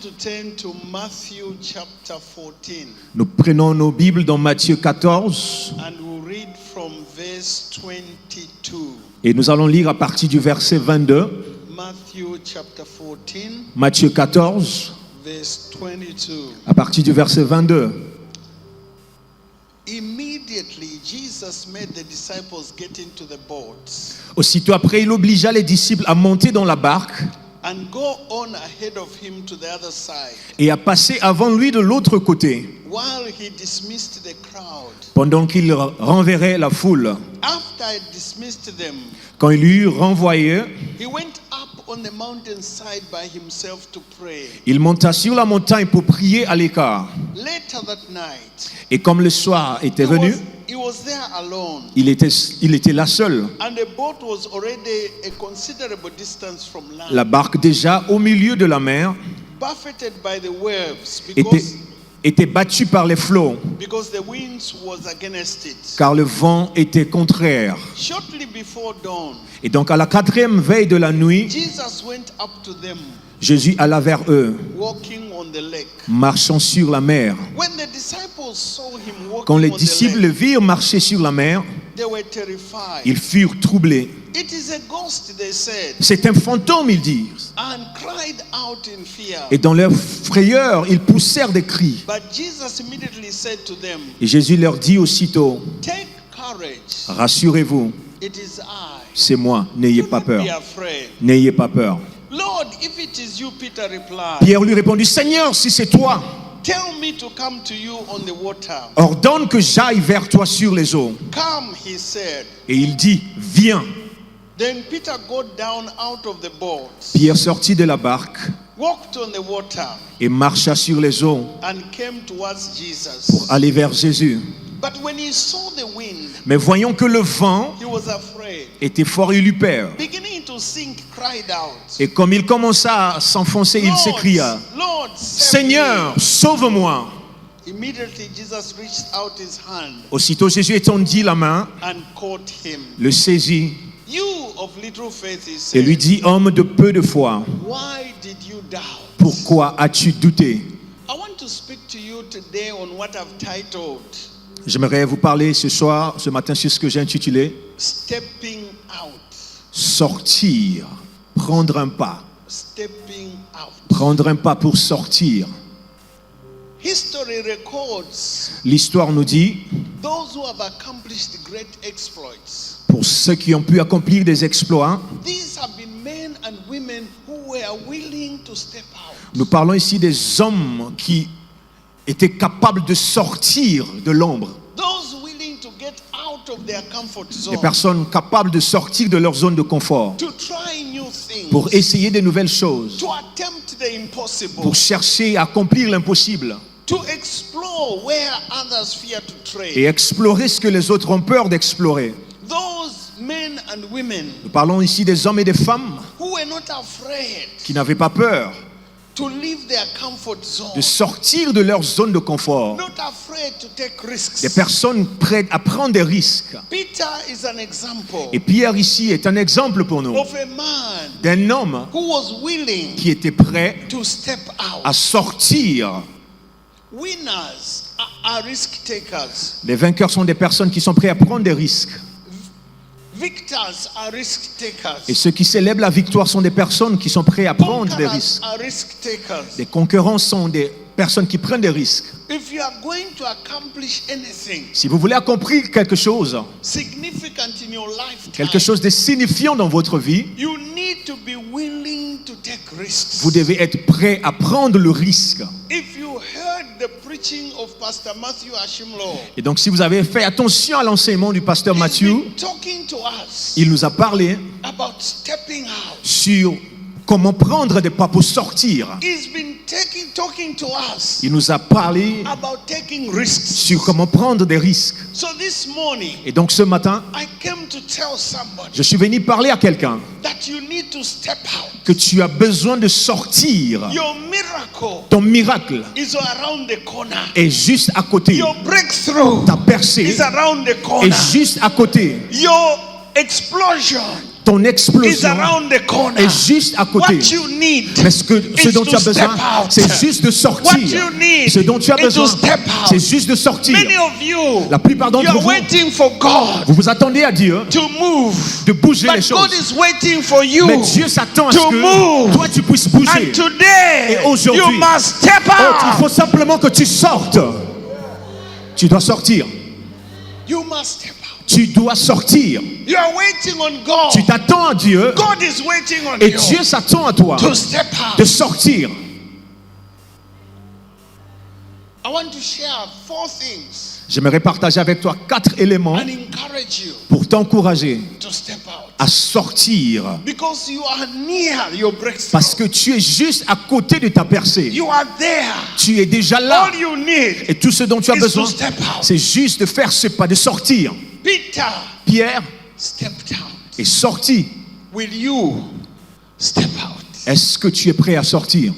to turn to Matthew chapter 14. Nous prenons nos Bibles dans Matthieu 14 And we'll read from verse 22. et nous allons lire à partir du verset 22. Matthew chapter 14, Matthieu 14, verse 22. à partir du verset 22. Immediately, Jesus made the disciples get into the boats Aussitôt après, il obligea les disciples à monter dans la barque and go on ahead of him to the other side, et à passer avant lui de l'autre côté, while he dismissed the crowd. pendant qu'il renverrait la foule. After he dismissed them, Quand il eut renvoyé, he went up on the mountainside by himself to pray. il monta sur la montagne pour prier à l'écart. Later that night, Et comme le soir était venu, he was there alone, il était là seul. and the boat was already a considerable distance from land, La barque déjà au milieu de la mer buffeted by the waves était battue par les flots, because the winds was against it. car le vent était contraire. Shortly before dawn, Et donc à la 4e veille de la nuit, Jesus went up to them, Jésus alla vers eux, walking on the lake. marchant sur la mer. When the disciples saw him Quand les walking on the disciples le lake, virent marcher sur la mer, they were terrified. ils furent troublés. It is a ghost, they said, C'est un fantôme, ils dirent. and cried out in fear. Et dans leur frayeur, ils poussèrent des cris. But Jesus immediately said to them, Et Jésus leur dit aussitôt, take courage, rassurez-vous, it is I. c'est moi, n'ayez Do pas not peur. be afraid. N'ayez pas peur. Lord, if it is you, Peter replied, Pierre lui répondit, Seigneur, si c'est toi, tell me to come to you on the water. ordonne que j'aille vers toi sur les eaux. Come, he said. Et il dit, viens. Then Peter got down out of the boat, Pierre sortit de la barque walked on the water, et marcha sur les eaux and came towards Jesus. pour aller vers Jésus. But when he saw the wind, Mais voyant que le vent he was afraid. était fort, il eut peur. Beginning to sink, cried out, Et comme il commença à s'enfoncer, il s'écria, Lord, save Seigneur, sauve-moi. me. Immediately Jesus reached out his hand Aussitôt Jésus étendit la main, and caught him. le saisit You of little faith, he et said, lui dit, homme de peu de foi, why did you doubt? pourquoi as-tu douté? I want to speak to you today on what I've titled J'aimerais vous parler ce matin sur ce que j'ai intitulé Stepping Out. sortir, prendre un pas. Stepping out. Prendre un pas pour sortir. History records L'histoire nous dit, those who have accomplished great exploits. pour ceux qui ont pu accomplir des exploits, These have been men and women who were willing to step out. nous parlons ici des hommes qui étaient capables de sortir de l'ombre. Those willing to get out of their comfort Des zone. personnes capables de sortir de leur zone de confort To try new things. pour essayer de nouvelles choses, To attempt the impossible. pour chercher à accomplir l'impossible To explore where others fear to tread. et explorer ce que les autres ont peur d'explorer. Those men and women Nous parlons ici des hommes et des femmes who were not afraid qui n'avaient pas peur to leave their comfort de zone. sortir de leur zone de confort. Not afraid to take risks. Des personnes prêtes à prendre des risques. Peter is an example Et Pierre ici est un exemple pour nous of a man d'un homme who was willing qui était prêt to step à out. sortir. Winners are risk takers. Les vainqueurs sont des personnes qui sont prêtes à prendre des risques. Victors are risk takers. Et ceux qui célèbrent la victoire sont des personnes qui sont prêtes à prendre des Conquerors risques. are risk takers. Les concurrents sont des personnes qui prennent des risques. If you are going to accomplish anything Si vous voulez accomplir quelque chose significant in your lifetime, quelque chose de signifiant dans votre vie, you need to be willing to take risks. vous devez être prêt à prendre le risque. If you heard the preaching of Pastor Matthew Ashimlo, Et donc si vous avez fait attention à l'enseignement du pasteur he's Matthew, been talking to us il nous a parlé about stepping out. sur comment prendre des pas pour sortir. He's been talking to us Il nous a parlé about taking risks. sur comment prendre des risques. So this morning, Et donc ce matin, I came to tell somebody je suis venu parler à quelqu'un that you need to step out. que tu as besoin de sortir. Your miracle Ton miracle is around the corner. est juste à côté. Your breakthrough Ta percée is around the est corner. juste à côté. Your explosion ton is explosion around the corner. est juste à côté. What you need Mais ce is dont tu to as besoin, step out. c'est juste de What sortir. you need Ce dont tu as is to besoin, step out. c'est juste de sortir. Many of you, La plupart d'entre you are vous, waiting for God vous vous attendez à Dieu to move. de bouger les But God choses. is waiting for you Mais Dieu s'attend à to ce que move. toi tu puisses bouger. And today, Et aujourd'hui, you must step Il out. faut simplement que tu sortes. Tu dois sortir. You must step out. Tu dois sortir. You are waiting on God. Tu t'attends à Dieu God is waiting on et you Dieu s'attend à toi to step out. de sortir. I want to share 4 things J'aimerais partager avec toi 4 éléments and encourage you pour t'encourager to step out. à sortir. Because you are near your breakthrough. Parce que tu es juste à côté de ta percée. You are there. Tu es déjà là. All you need Et tout ce dont tu as is besoin, to step out. c'est juste de faire ce pas, de sortir. Peter Pierre stepped out. est sorti. Will you step out? Est-ce que tu es prêt à sortir?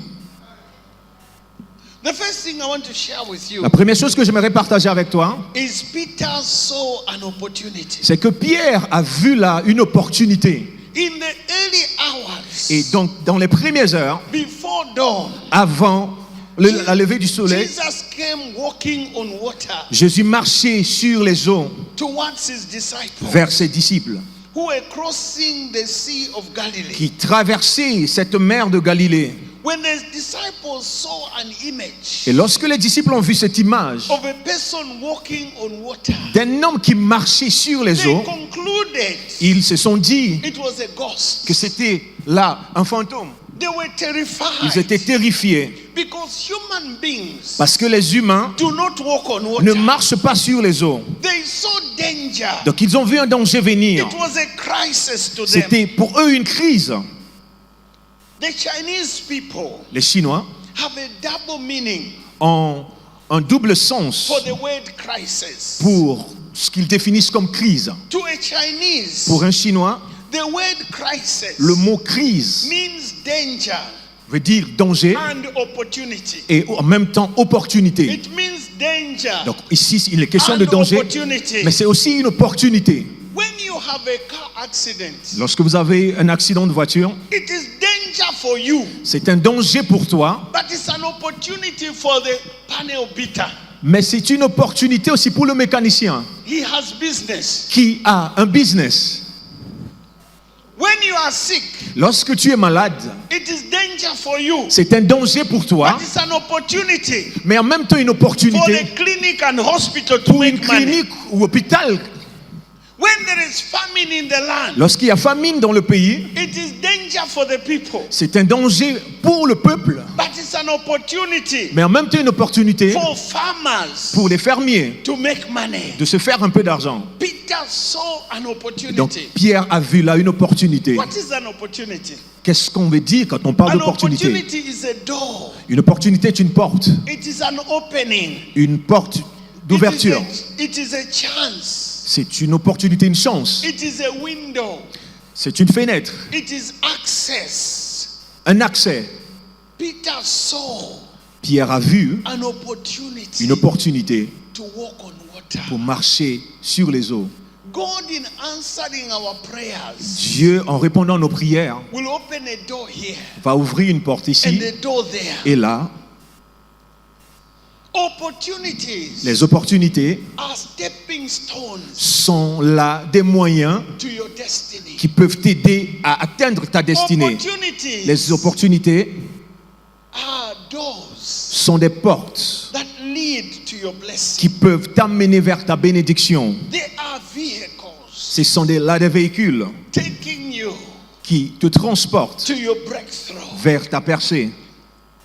The first thing I want to share with you La première chose que j'aimerais partager avec toi, is Peter saw an opportunity. c'est que Pierre a vu là une opportunité. In the early hours, Et donc, dans les premières heures, before dawn, avant la levée du soleil, Jesus came walking on water Jésus marchait sur les eaux towards his disciples vers ses disciples who were crossing the Sea of Galilee. qui traversaient cette mer de Galilée. When the disciples saw an image Et lorsque les disciples ont vu cette image of a person walking on water, d'un homme qui marchait sur les they eaux, concluded ils se sont dit it was a ghost. que c'était là un fantôme. They were terrified Ils étaient terrifiés because human beings parce que les humains do not walk on water. ne marchent pas sur les eaux. They saw danger. Donc ils ont vu un danger venir. It was a crisis to them. C'était pour eux une crise. The Chinese people Les Chinois have a double meaning ont un double sens for the word crisis. pour ce qu'ils définissent comme crise. To a Chinese, Pour un Chinois, the word crisis le mot crise means danger veut dire danger and opportunity. et en même temps opportunité. It means danger Donc ici, il est question and de danger, opportunity. mais c'est aussi une opportunité. When you have a car accident, Lorsque vous avez un accident de voiture, it is danger for you, c'est un danger pour toi, but it's an opportunity for the panel beater. mais c'est une opportunité aussi pour le mécanicien He has business. qui a un business. When you are sick, Lorsque tu es malade, it is danger for you, c'est un danger pour toi, but it's an opportunity mais en même temps une for opportunité the clinic and hospital to pour une make money. clinique ou hôpital. When there is famine in the land, Lorsqu'il y a famine dans le pays, it is danger for the people, c'est un danger pour le peuple, but it's an opportunity mais en même temps une opportunité for farmers pour les fermiers to make money. de se faire un peu d'argent. Peter saw an Donc opportunity. Pierre a vu là une opportunité. What is an opportunity? Qu'est-ce qu'on veut dire quand on parle An d'opportunité? opportunity is a door. Une opportunité est une porte, It is an opening. une porte d'ouverture. It is a chance. C'est une opportunité, une chance. It is a window. C'est une fenêtre, It is access. un accès. Peter saw Pierre a vu an opportunity une opportunité to walk on water. pour marcher sur les eaux. God, in answering our prayers, Dieu, en répondant à nos prières, will open a door here va ouvrir une porte and ici a door there. et là. Opportunities Les opportunités are stepping stones sont là des moyens to your destiny. qui peuvent t'aider à atteindre ta destinée. Opportunities Les opportunités are doors sont des portes that lead to your blessing. qui peuvent t'amener vers ta bénédiction. They are vehicles Ce sont là des véhicules taking you qui te transportent to your breakthrough. vers ta percée.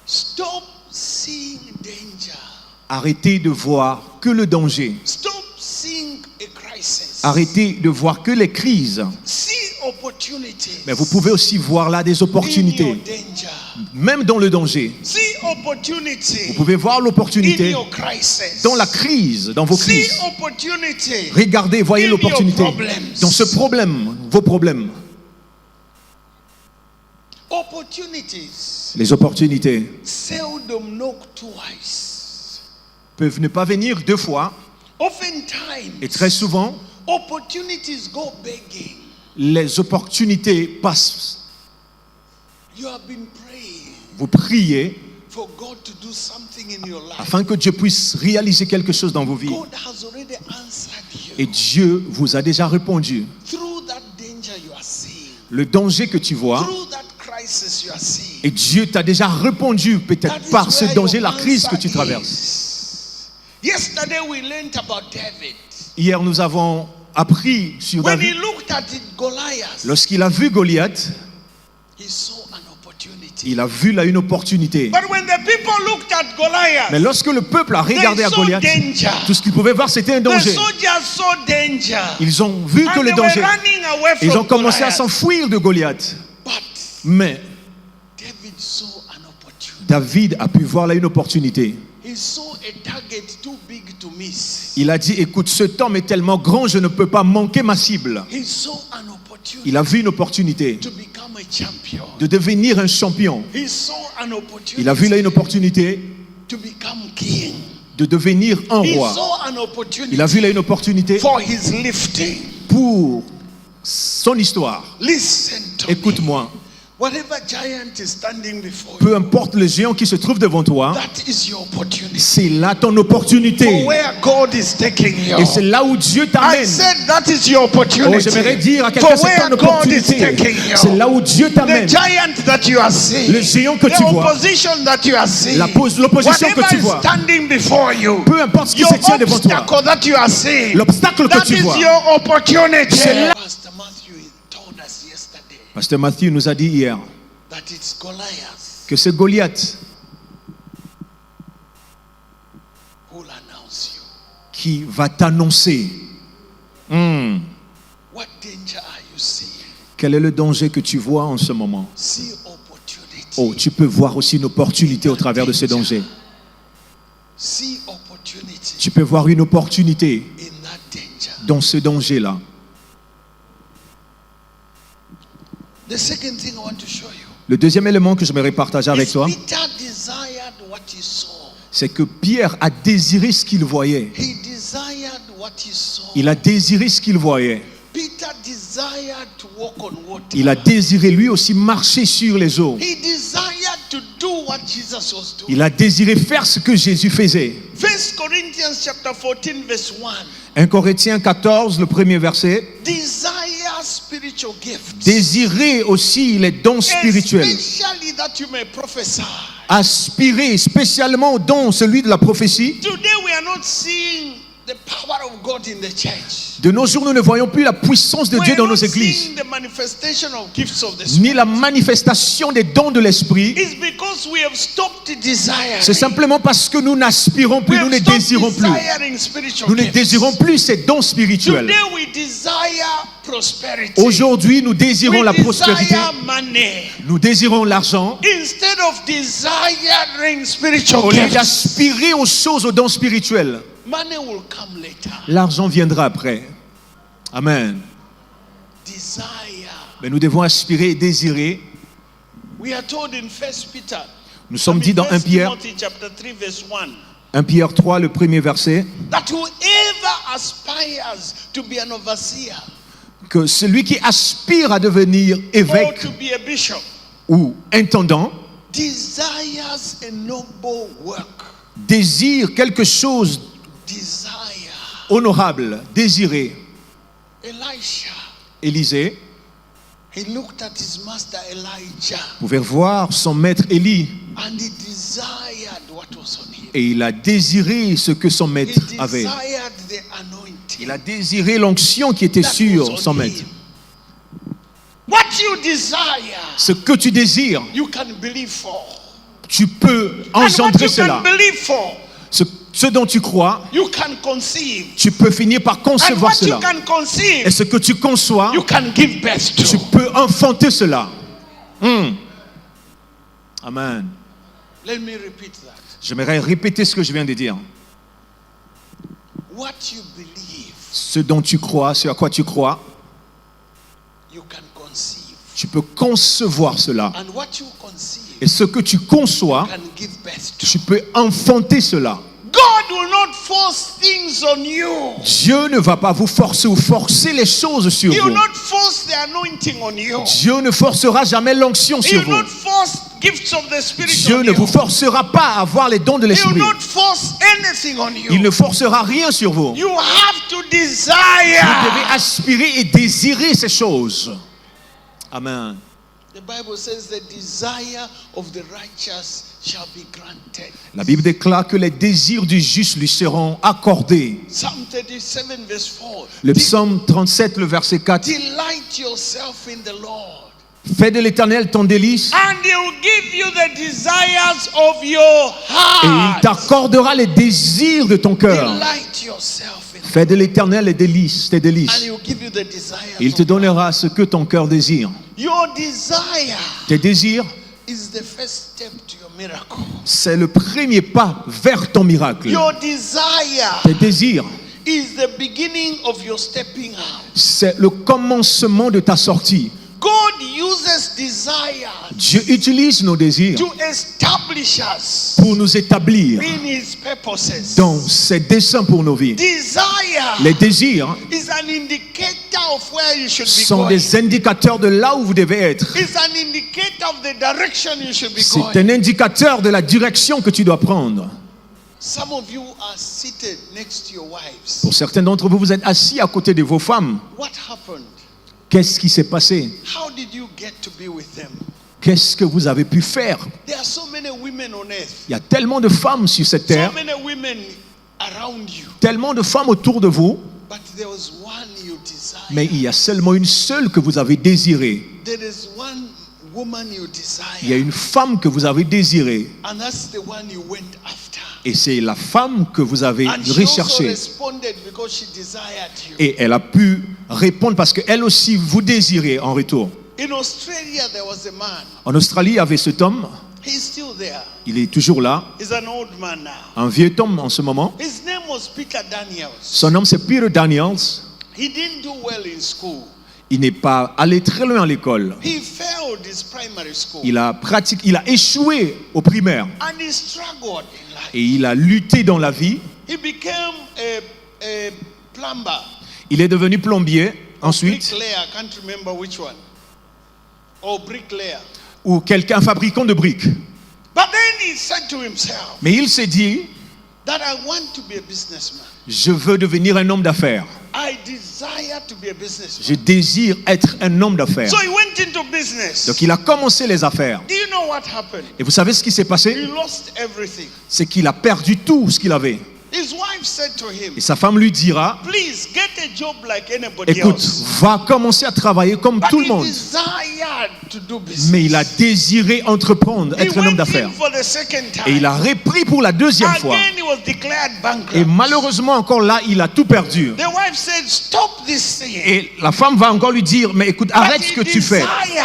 Stop seeing danger. Arrêtez de voir que le danger. Stop seeing a crisis. Arrêtez de voir que les crises. See opportunities. Mais vous pouvez aussi voir là des in opportunités, your danger. même dans le danger. See opportunity Vous pouvez voir in l'opportunité your crisis. dans la crise, dans vos See crises. opportunity Regardez, voyez in l'opportunité your problems. dans ce problème, vos problèmes. Opportunities Les opportunités seldom knock twice. peuvent ne pas venir deux fois et Oftentimes, très souvent, opportunities go begging. les opportunités passent. You have been praying Vous priez for God to do something in your life. afin que Dieu puisse réaliser quelque chose dans vos vies. God has already answered you. Et Dieu vous a déjà répondu. Through that danger you are seeing, Le danger que tu vois, through that crisis you are seeing. et Dieu t'a déjà répondu That peut-être is par ce where danger, your la crise que answer tu traverses. is. Yesterday we learned about David. Hier, nous avons appris sur When he David. looked at it, Goliath, Lorsqu'il a vu Goliath, he saw an opportunity. il a vu là une opportunité. But when the people looked at Goliath, Mais lorsque le peuple a regardé they à saw Goliath, danger. tout ce qu'ils pouvaient voir, c'était un The danger. soldiers saw danger. Ils ont vu que And le they were danger. running away Ils ont from commencé à Goliath. s'enfuir de Goliath. But Mais David saw an opportunity. David a pu voir là une opportunité. He saw a target too big to miss. Il a dit, écoute, ce temps est tellement grand, je ne peux pas manquer ma cible. He saw an opportunity Il a vu une opportunité to become a champion. de devenir un champion. He saw an opportunity Il a vu là une opportunité to become king. de devenir un He roi. saw an opportunity Il a vu là une opportunité for his lifting. pour son histoire. Listen to me. Écoute-moi, Whatever giant is standing before you, peu importe le géant qui se trouve devant toi, that is your opportunity. c'est là ton opportunité. For where God is taking you. Et c'est là où Dieu I t'amène. said that is your opportunity. Oh, j'aimerais dire à For quelqu'un, c'est where ton God is opportunité. taking C'est you. là où Dieu The t'amène. giant that you are seeing. Le géant que The tu vois. opposition that you are seeing. L'opposition que Whatever tu is vois. standing before you. Peu importe ce qui Your se tient devant toi. obstacle that you are seeing. L'obstacle que That tu is vois. your opportunity. C'est là- Pastor Matthew told us yesterday Pasteur Matthew nous a dit hier that it's Goliath que c'est Goliath who will announce you. qui va t'annoncer. What danger are you seeing? Quel est le danger que tu vois en ce moment? See opportunity. Oh, tu peux voir aussi une opportunité au travers de ce danger. See opportunity Tu peux voir une opportunité in that danger. dans ce danger-là. The second thing I want to show you Le deuxième élément que j'aimerais partager avec is toi, Peter desired what he saw. c'est que Pierre a désiré ce qu'il voyait. He desired what he saw. Il a désiré ce qu'il voyait. Peter desired to walk on water. Il a désiré lui aussi marcher sur les eaux. He desired to do what Jesus was doing. Il a désiré faire ce que Jésus faisait. 1 Corinthians chapter 14 verse 1. 1 Corinthiens 14, le premier verset. Desire spiritual gifts. Désirez aussi les dons spirituels. Especially that you may prophesy. Aspirez spécialement au don, celui de la prophétie. Today we are not seeing the power of God in the church. De nos jours, nous ne voyons plus la puissance de We Dieu are dans not nos églises, seeing the manifestation of gifts of the ni Spirit. la manifestation des dons de l'Esprit. It's because we have stopped desiring. C'est simplement parce que nous n'aspirons We plus, nous have ne stopped désirons plus. desiring spiritual Nous ne gifts. désirons plus ces dons spirituels. Today we desire prosperity. Aujourd'hui, nous désirons we la prospérité. desire money. Nous désirons l'argent. Instead of desiring spiritual Au lieu gifts, d'aspirer aux choses, aux dons spirituels, money will come later. l'argent viendra après. Amen. Desire. Mais nous devons aspirer et désirer. We are told in 1 Peter. Nous sommes dit dans 1 Pierre, Timothy chapter 3 verse 1. 1 Pierre 3, le premier verset, That whoever aspires to be an overseer que celui qui aspire à devenir or évêque to be a bishop ou intendant desires a noble work. désire quelque chose Desire. honorable, désiré. Elisha, Élisée he looked at his master Elijah pouvait voir son maître Élie and he desired what was on him. et il a désiré ce que son He maître avait. desired the anointing. Il a désiré l'onction qui était that was sur on son him. maître. What you desire, Ce que tu désires, you can believe for. tu peux And what engendrer you cela. can believe for, Ce dont tu crois, you can conceive. tu peux finir par And concevoir what you cela. can conceive, Et ce que tu conçois, you can give birth tu to. peux enfanter cela. Amen. Let me repeat that. J'aimerais répéter ce que je viens de dire. What you believe, Ce dont tu crois, ce à quoi tu crois, you can conceive. tu peux concevoir cela. And what you conceive, Et ce que tu conçois, can give birth to. tu peux enfanter cela. God will not force things on you. Dieu ne va pas vous forcer ou forcer les choses sur He will vous. not force the anointing on you. Dieu ne forcera jamais l'onction He sur will vous. not force gifts of the Spirit Dieu on ne you. vous forcera pas à avoir les dons de He will l'esprit. not force anything on you. Il ne forcera rien sur vous. You have to Vous devez desire. aspirer et désirer ces choses. Amen. The Bible says the desire of the righteous shall be granted. La Bible déclare que les désirs du juste lui seront accordés. Psalm 37 verse 4. Le psaume 37, le verset 4. Delight yourself in the Lord, Fais de l'Éternel ton délice and He will give you the desires of your et il heart. t'accordera les désirs de ton cœur. Delight yourself in Fais de l'Éternel les délices, tes and délices. He will give you the desires. Il te of your heart. donnera ce que ton cœur désire. Your desire Tes désirs, is the first step to your miracle. c'est le premier pas vers ton miracle. Your desire Tes désirs, is the beginning of your stepping out. c'est le commencement de ta sortie. God uses desire Dieu utilise nos désirs to establish us pour nous établir in His purposes. dans ses desseins pour nos vies. Desire Les désirs is an indicator of where you should be sont going. des indicateurs de là où vous devez être. It's an indicator of the direction you should be C'est going. un indicateur de la direction que tu dois prendre. Some of you are seated next to your wives. Pour certains d'entre vous, vous êtes assis à côté de vos femmes. What happened? Qu'est-ce qui s'est passé? How did you get to be with them? Qu'est-ce que vous avez pu faire? There are so many women on earth. Il y a tellement de femmes sur cette So terre, many women around you. tellement de femmes autour de vous, But there was one you desire. mais il y a seulement une seule que vous avez désirée. There is one woman you Il y a desire. une femme que vous avez désirée. And that's the one you went after. Et c'est la femme que vous avez And she also recherchée. responded because she desired you. Et elle a pu répondre parce qu'elle aussi vous désirez en retour. In Australia, there was a man. En Australie, il y avait cet homme. He's still there. Il est toujours là. He's an old man now. Un vieux homme en ce moment. His name was Peter Daniels. Son nom c'est Peter Daniels. He didn't do well in school. Il n'est pas allé très loin à l'école. He failed his primary school. Il a échoué au primaire. And he struggled in life. Et il a lutté dans la vie. He became a plumber. Il est devenu plombier ensuite. Bricklayer, I can't remember which one. Or bricklayer. Ou quelqu'un fabricant de briques. But then he said to himself Mais il s'est dit, that I want to be a businessman. je veux devenir un homme d'affaires. I desire to be a businessman. Je désire être un homme d'affaires. So he went into business. Donc il a commencé les affaires. Do you know what happened? Et vous savez ce qui s'est He passé? lost everything. C'est qu'il a perdu tout ce qu'il avait. His wife said to him, Et sa femme lui dira, please get a job like anybody écoute, else. va commencer à travailler comme But tout le he monde. desired to do business. Mais il a désiré entreprendre, He être un homme went d'affaires. in for the second time. Et il a repris pour la deuxième fois. Again, he was declared bankrupt. Et malheureusement, encore là, il a tout perdu. The wife said, stop this thing. Et la femme va encore lui dire, mais écoute, arrête But ce he que tu fais. desired.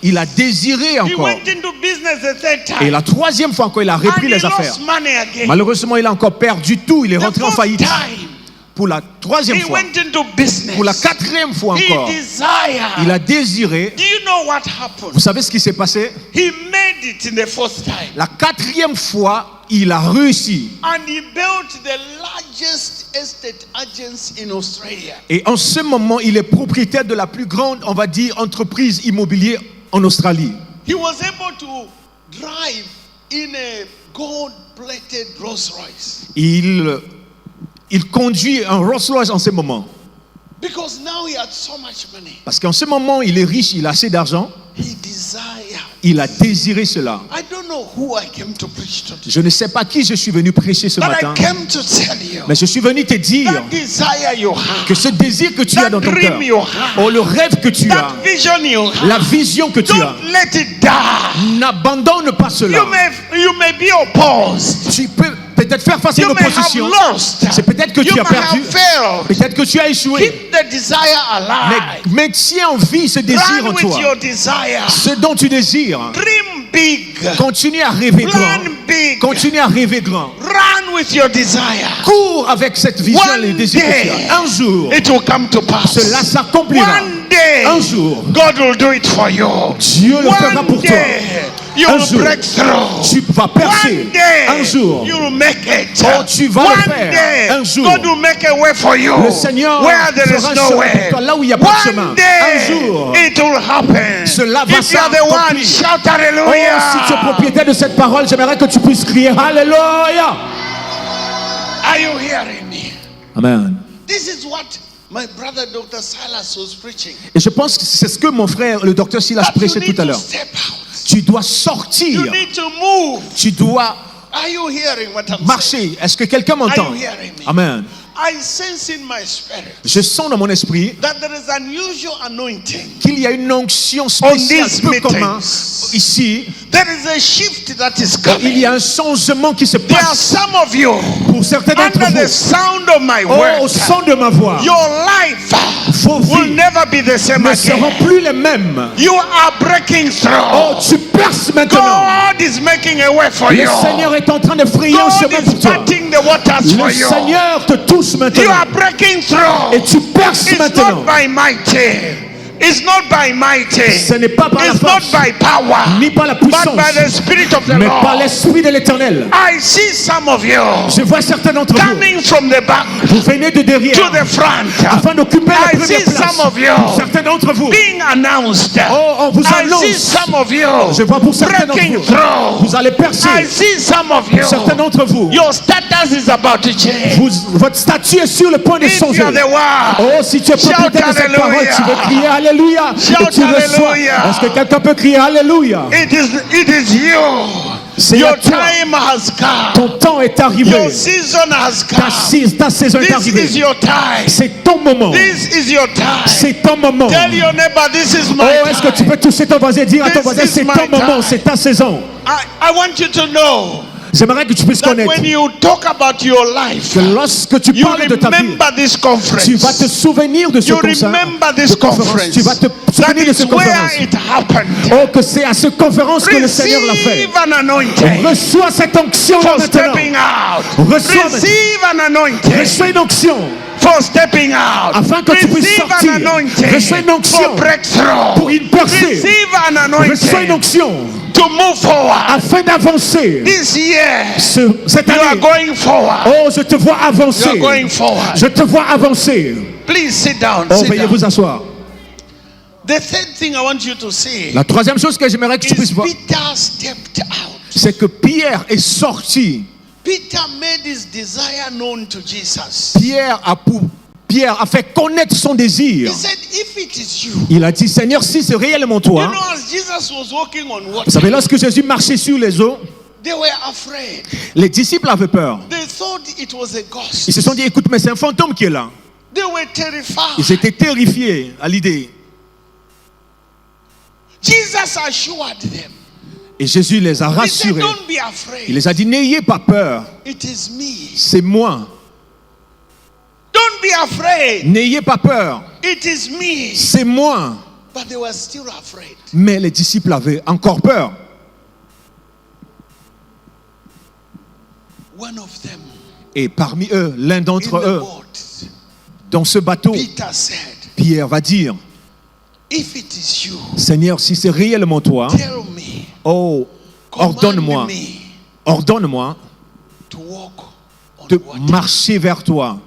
Il a désiré He encore. went into business the third time. Et la troisième fois encore, il a And repris he les affaires. lost money again. Malheureusement, il a encore perdu tout. Il est The rentré en fourth faillite. time, Pour la troisième he fois. went into business. Pour la quatrième fois He encore. desired. Il a désiré. Do you know what happened? Vous savez ce qui s'est passé? He made it in the fourth time. La quatrième fois, il a réussi. And he built the largest estate agency in Australia. Et en ce moment, il est propriétaire de la plus grande, on va dire, entreprise immobilière en Australie. He was able to drive in a gold-plated Rolls Royce. Il conduit un Rolls-Royce en ce moment. Because now he had so much money. Parce qu'en ce moment, il est riche, il a assez d'argent. He desired. Il a désiré cela. I don't know who I came to preach to. Je ne sais pas qui je suis venu prêcher ce But matin. I came to tell you Mais je suis venu te dire that desire you have, que ce désir que tu as dans ton cœur, dream you have, oh, le rêve que tu as, that vision you have, la vision que tu as, don't let it die. n'abandonne pas cela. You may be opposed. Tu peux peut-être faire face à You une may have opposition. lost. C'est peut-être que You tu as may perdu. have failed. Peut-être que tu as échoué. Keep the desire alive. Mais maintiens en vie ce désir Run en with toi. your desire. Ce dont tu désires. Dream big. Continue à rêver grand. Plan big. Continue à rêver grand. Run with your desire. Cours avec cette vision et les One désirs que tu day, as. Un jour, it will come to pass. cela s'accomplira. One day, Un jour, God will do it for you. Dieu le fera One pour toi. day, You un will jour, break through. tu vas percer. One day, Un jour, you will make it. oh, tu vas One le faire. day, Un jour, God will make a way for you. le Seigneur Where there is fera un no chemin way. pour toi, là où il n'y a pas de chemin. One day, Un jour, it will happen. cela va If you are the one, s'accomplir. shout Oh, hallelujah. si tu es propriétaire de cette parole, j'aimerais que tu puisses crier Alléluia. Are you hearing me? Amen. This is what my brother Dr. Silas was preaching. Et je pense que c'est ce que mon frère, le docteur Silas, That you prêchait need tout à to l'heure. step out. Tu dois sortir. You need to move. Tu dois Are you hearing what I'm saying? marcher. Est-ce que quelqu'un m'entend? Are you hearing me? Amen. I sense in my spirit Je sens dans mon esprit that there is unusual anointing. qu'il y a une onction spéciale, these peu meetings. commun ici. There is a shift that is Il y coming. a un changement qui se There are passe some of you pour certains d'entre under the vous. sound of my Oh, au words. son de ma voix, Your life vos will vies never be the same ne seront again. plus les mêmes. You are breaking Oh, through. tu perces maintenant. God is making a way for Le you. Seigneur est en train de frayer un God chemin is pour toi. parting the waters for Le you. Seigneur te touche You maintenant. are breaking through. Et tu perces It's maintenant. not by mighty. It's not by mighty. Ce n'est pas par la It's not force, by power. ni par la But puissance, by the Spirit of the mais par Lord. l'Esprit de l'Éternel. I see some of you Je vois certains d'entre vous. coming from the back Vous venez de derrière to the front. afin d'occuper la I première see place. some of you Certains d'entre vous. being announced. Oh, on vous I annonce. see some of you Je vois pour certains d'entre breaking vous. through. Vous allez I percer. see some of you. Certains d'entre vous. Your status is about to change. Votre statut est sur le point de If changer. you are the one, Oh, si tu es shout propriétaire de cette parole, hallelujah. tu veux crier Alléluia. Shout Et tu reçois. hallelujah. Est-ce que quelqu'un peut crier Alléluia? it is you. C'est Your à toi. time has come. Ton temps est arrivé. Your season has Ta come. ta saison est This arrivée. is your time. C'est ton moment. This is your time. C'est ton moment. Tell your neighbor, this is Oh, my est-ce que tu time. peux toucher ton voisin et dire à ton This voisin, is c'est my ton moment, time. c'est ta saison. I want you to know J'aimerais que tu puisses that connaître when you talk about your life, que lorsque tu you parles de ta vie, remember this conference. tu vas te souvenir de ce You concert, remember this de conférence. conference. Tu vas te That souvenir de is cette where conférence. it happened. Oh, que c'est à cette conférence que le Seigneur l'a fait. Receive an anointing Reçois cette onction for maintenant. stepping out. Reçois Receive an anointing Reçois une onction for stepping out. afin que tu puisses Receive sortir. an anointing Reçois une onction for breakthrough. pour une percée. Receive an Reçois une anointing onction to move forward. afin d'avancer. This year, Cette you are année, going forward. oh, je te vois You are avancer. going forward. Je te vois avancer. Please sit down. Oh, Sit veuillez down. vous asseoir. The third thing I want you to see La troisième chose que j'aimerais que tu is puisses voir, Peter stepped out. c'est que Pierre est sorti. Peter made his desire known to Jesus. Pierre a fait connaître son He désir. said, if it is you. Il a dit, Seigneur, si c'est réellement You toi. know, as Jesus was walking on Vous water, savez, lorsque Jésus marchait sur les eaux, they were afraid. les disciples avaient peur. They thought it was a ghost. Ils se sont dit, écoute, mais c'est un fantôme qui est là. They were terrified. Ils étaient terrifiés à l'idée. Jesus assured them. Et Jésus les a He said, rassurés. don't be afraid. Il les a dit, n'ayez pas peur. It is me. C'est moi. Don't be afraid. N'ayez pas peur. It is me. C'est moi. But they were still afraid. Mais les disciples avaient encore peur. One of them, Et parmi eux, l'un in d'entre the eux, boat, dans ce bateau, Peter said, Pierre va dire, if it is you, Seigneur, si c'est réellement toi, tell me, oh, ordonne-moi, command me ordonne-moi to walk on de water. marcher vers toi,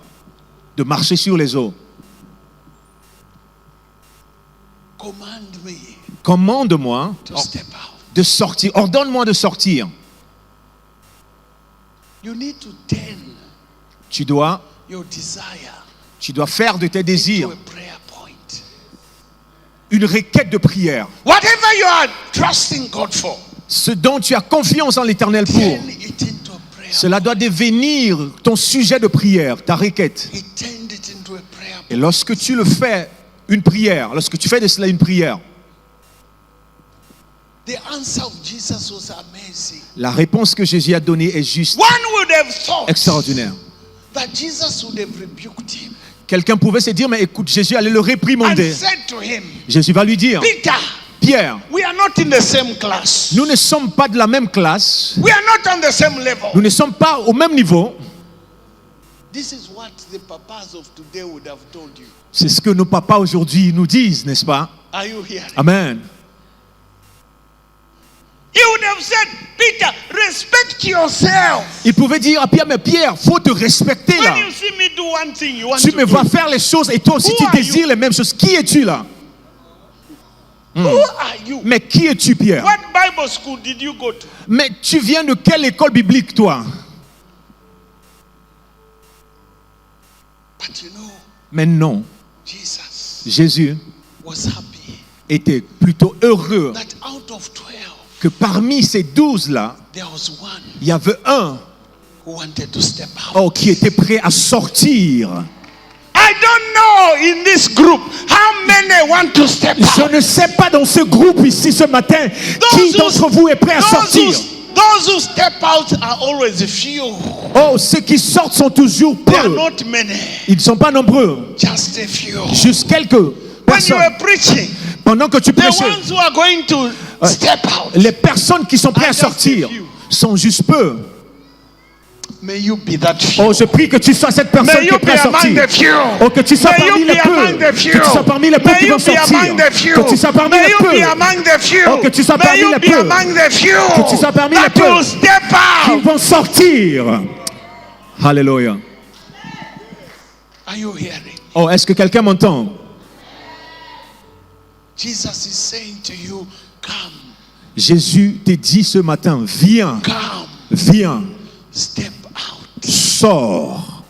de marcher sur les eaux. Command me Commande-moi to step out. de sortir, ordonne-moi de sortir. You need to turn Tu dois your desire faire de tes to désirs a prayer point. une requête de prière. Whatever you are trusting God for, Ce dont tu as confiance en l'Éternel pour, turn it into a prayer. cela doit devenir ton sujet de prière, ta requête. He turned it into a prayer Et point. lorsque tu le fais, une prière, lorsque tu fais de cela une prière, The answer of Jesus was amazing. la réponse que Jésus a donnée est juste One would have thought extraordinaire. that Jesus would have rebuked him Quelqu'un pouvait se dire, mais écoute, Jésus allait le and réprimander. said to him, Jésus va lui dire, Peter, Pierre, we are not in the same class. nous ne sommes pas de la même classe, We are not on the same level. nous ne sommes pas au même niveau. This is what the papas of today would have told you. C'est ce que nos papas aujourd'hui nous disent, n'est-ce pas? Are you hearing? Amen. He would have said, Peter, respect yourself. Il pouvait dire à Pierre, mais Pierre, faut te respecter là. When you see me do one thing, you want Tu to me do vois it. faire les choses et toi aussi Who tu are désires les mêmes choses. Qui es-tu là? Who are you? Mais qui es-tu, Pierre? What Bible school did you go to? Mais tu viens de quelle école biblique, toi? But you know, Mais non, Jesus Jésus was happy était plutôt heureux that out of 12, que parmi ces 12 là, there was one il y avait un who wanted to step out. qui était prêt à sortir. I don't know in this group how many want to step Je out. ne sais pas dans ce groupe ici ce matin qui d'entre vous est prêt à sortir. Those who step out are always few. Oh, ceux qui sortent sont toujours They are peu. not many, Ils ne sont pas nombreux. just a few. Juste quelques When you personnes. were preaching, Pendant que tu the prêchais, ones who are going to step out, les personnes qui sont prêtes à just sortir a few. sont juste peu. may you be that few. Oh, je prie que tu sois cette personne May qui you est be prête à among sortir. the few. Oh, que tu sois May parmi you les be peu. among the few. Que tu sois parmi les peu May qui you vont be sortir. among the few. Que tu sois parmi May les you peu. be among the few. Oh, que tu sois May parmi you les be peu. among the few. Que tu sois parmi les That peu. will step Qui out. vont sortir. Alléluia. Are you hearing? Oh, est-ce que quelqu'un m'entend? Jesus is saying to you, come, Jésus te dit ce matin, viens, come, viens, step out sors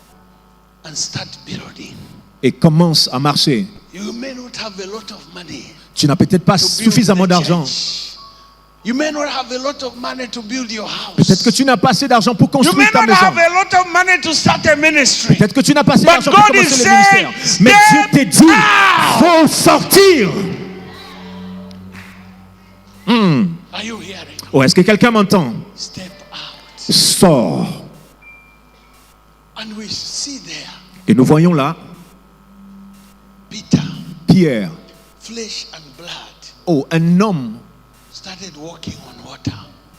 and start building. et commence à marcher. You may not have a lot of money Tu n'as peut-être pas to build suffisamment the d'argent. church. You may not have a lot of money to build your house. Peut-être que tu n'as pas assez d'argent pour You may construire ta not maison. have a lot of money to start a ministry. Peut-être que tu n'as pas assez But d'argent pour God is commencer le saying, ministère. Mais Dieu te step dit, out. faut sortir. Are you hearing? Oh, est-ce que quelqu'un m'entend? Step out. Sors. And we see there Et nous voyons là Peter, Pierre. flesh and blood, Oh, un homme started walking on water.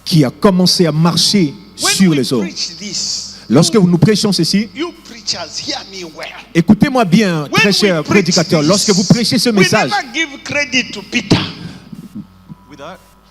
qui a commencé à marcher When sur we les eaux. preach this, Lorsque nous prêchons ceci, you preachers hear me well. écoutez-moi bien, When très we cher preach prédicateur, this, lorsque vous prêchez ce we message, never give credit to Peter.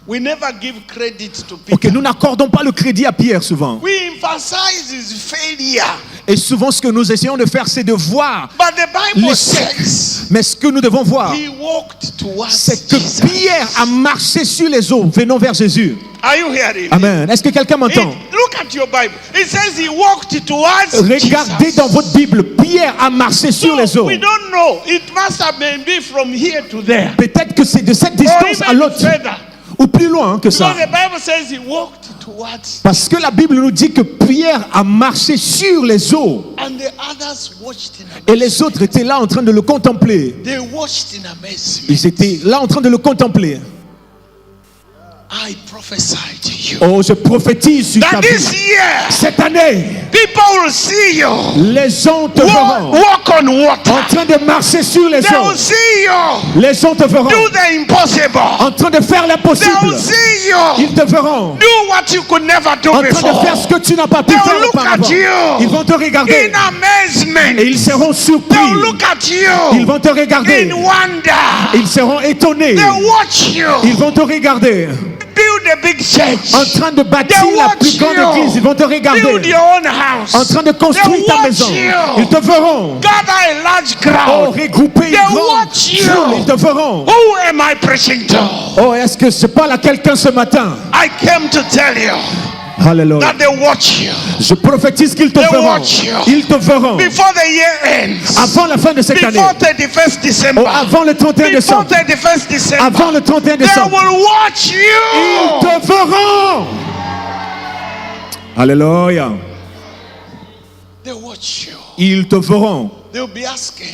We never give credit to Peter. ok, nous n'accordons pas le crédit à Pierre souvent. We emphasize his failure. Et souvent, ce que nous essayons de faire, c'est de voir But the Bible l'échec. says Mais ce que nous devons voir, he walked towards c'est que Jesus. Pierre a marché sur les eaux, venant vers Jésus. Are you hearing? Amen. Est-ce que quelqu'un m'entend? Look at your Bible. It says he walked towards Regardez Jesus. dans votre Bible, Pierre a marché sur les eaux. We don't know. It must have been from here to there. Peut-être que c'est de cette Or distance à even l'autre, further. ou plus loin que ça. Because the Bible says he walked towards, Parce que la Bible nous dit que Pierre a marché sur les eaux. and the others watched in Et amazement. les autres étaient là en train de le contempler. They watched in amazement. Ils étaient là en train de le contempler. I prophesy to you Oh, je prophétise sur ta that vie. this year Cette année, people will see you les gens te verront walk on water. en train de marcher sur les They will eaux. see you Les gens te verront do the impossible. en train de faire They l'impossible. will see you Ils te verront do what you could never do en train de before. faire ce que tu n'as pas pu They faire will look auparavant. at you Ils vont te regarder in amazement. et ils seront They surpris. will look at Ils you vont te regarder. in wonder. Ils seront étonnés. They watch you Ils vont te regarder build a big church. en train de bâtir They la watch plus grande you église. Ils vont te build regarder your own house. en train de construire They ta watch maison. you Ils te verront. gather a large Oh, crowd. regrouper une They grande watch you. foule. Ils te verront. Who am I preaching to? Oh, est-ce que je parle à quelqu'un ce matin? I came to tell you Alléluia. that they watch you Je prophétise qu'ils te They verront. watch you. Ils te verront. before the year ends. Avant la fin de cette année. Before 31st December. Oh, avant le 31 Before décembre. 31st December. Avant le 31 They décembre. will watch Ils you. te verront. Alléluia. They watch you. Ils te verront. They'll be asking,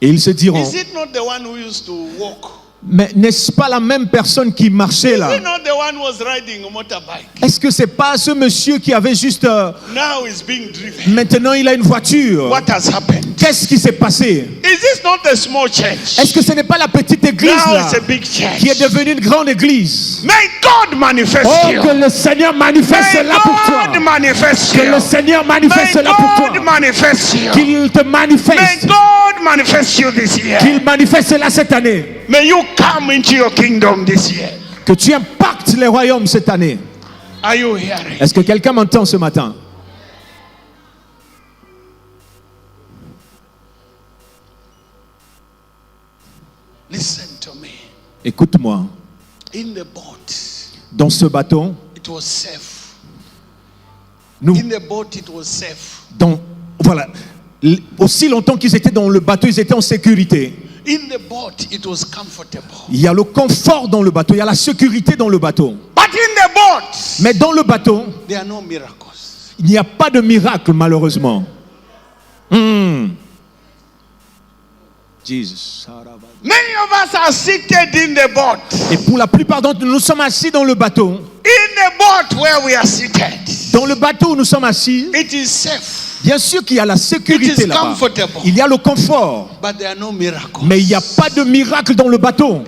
Et ils se diront, is it not the one who used to walk? mais n'est-ce pas la même personne qui marchait Is là? it not the one who was riding a motorbike? Est-ce que c'est pas ce monsieur qui avait juste Now he's being driven. maintenant il a une voiture? What has happened? Qu'est-ce qui s'est passé? Is this not a small church? Est-ce que ce n'est pas la petite église Now là it's a big church. qui est devenue une grande église? May God manifest Oh, you. que le Seigneur manifeste May cela pour toi. God manifest Que you. le Seigneur May manifeste cela pour God toi. manifest you. Qu'il te May manifeste. God manifest you this year. Qu'il manifeste cela cette année. May you come into your kingdom this year. Que tu impactes les royaumes cette année. Are you hearing? Est-ce que quelqu'un m'entend ce matin? Listen to me. Écoute-moi. In the boat, Dans ce bateau, it was safe. nous, In the boat, it was safe. voilà, aussi longtemps qu'ils étaient dans le bateau, ils étaient en sécurité. In the boat, it was comfortable. Il y a le confort dans le bateau, il y a la sécurité dans le bateau. But in the boat, Mais dans le bateau, there are no miracles. il n'y a pas de miracle, malheureusement. Jesus. Many of us are seated in the boat. Et pour la plupart d'entre nous, nous sommes assis dans le bateau. In the boat where we are seated, Dans le bateau où nous sommes assis, it is safe, bien sûr qu'il y a la it sécurité is là-bas. comfortable, Il y a le confort. but there are no miracles. Mais il n'y a pas de miracle dans le bateau.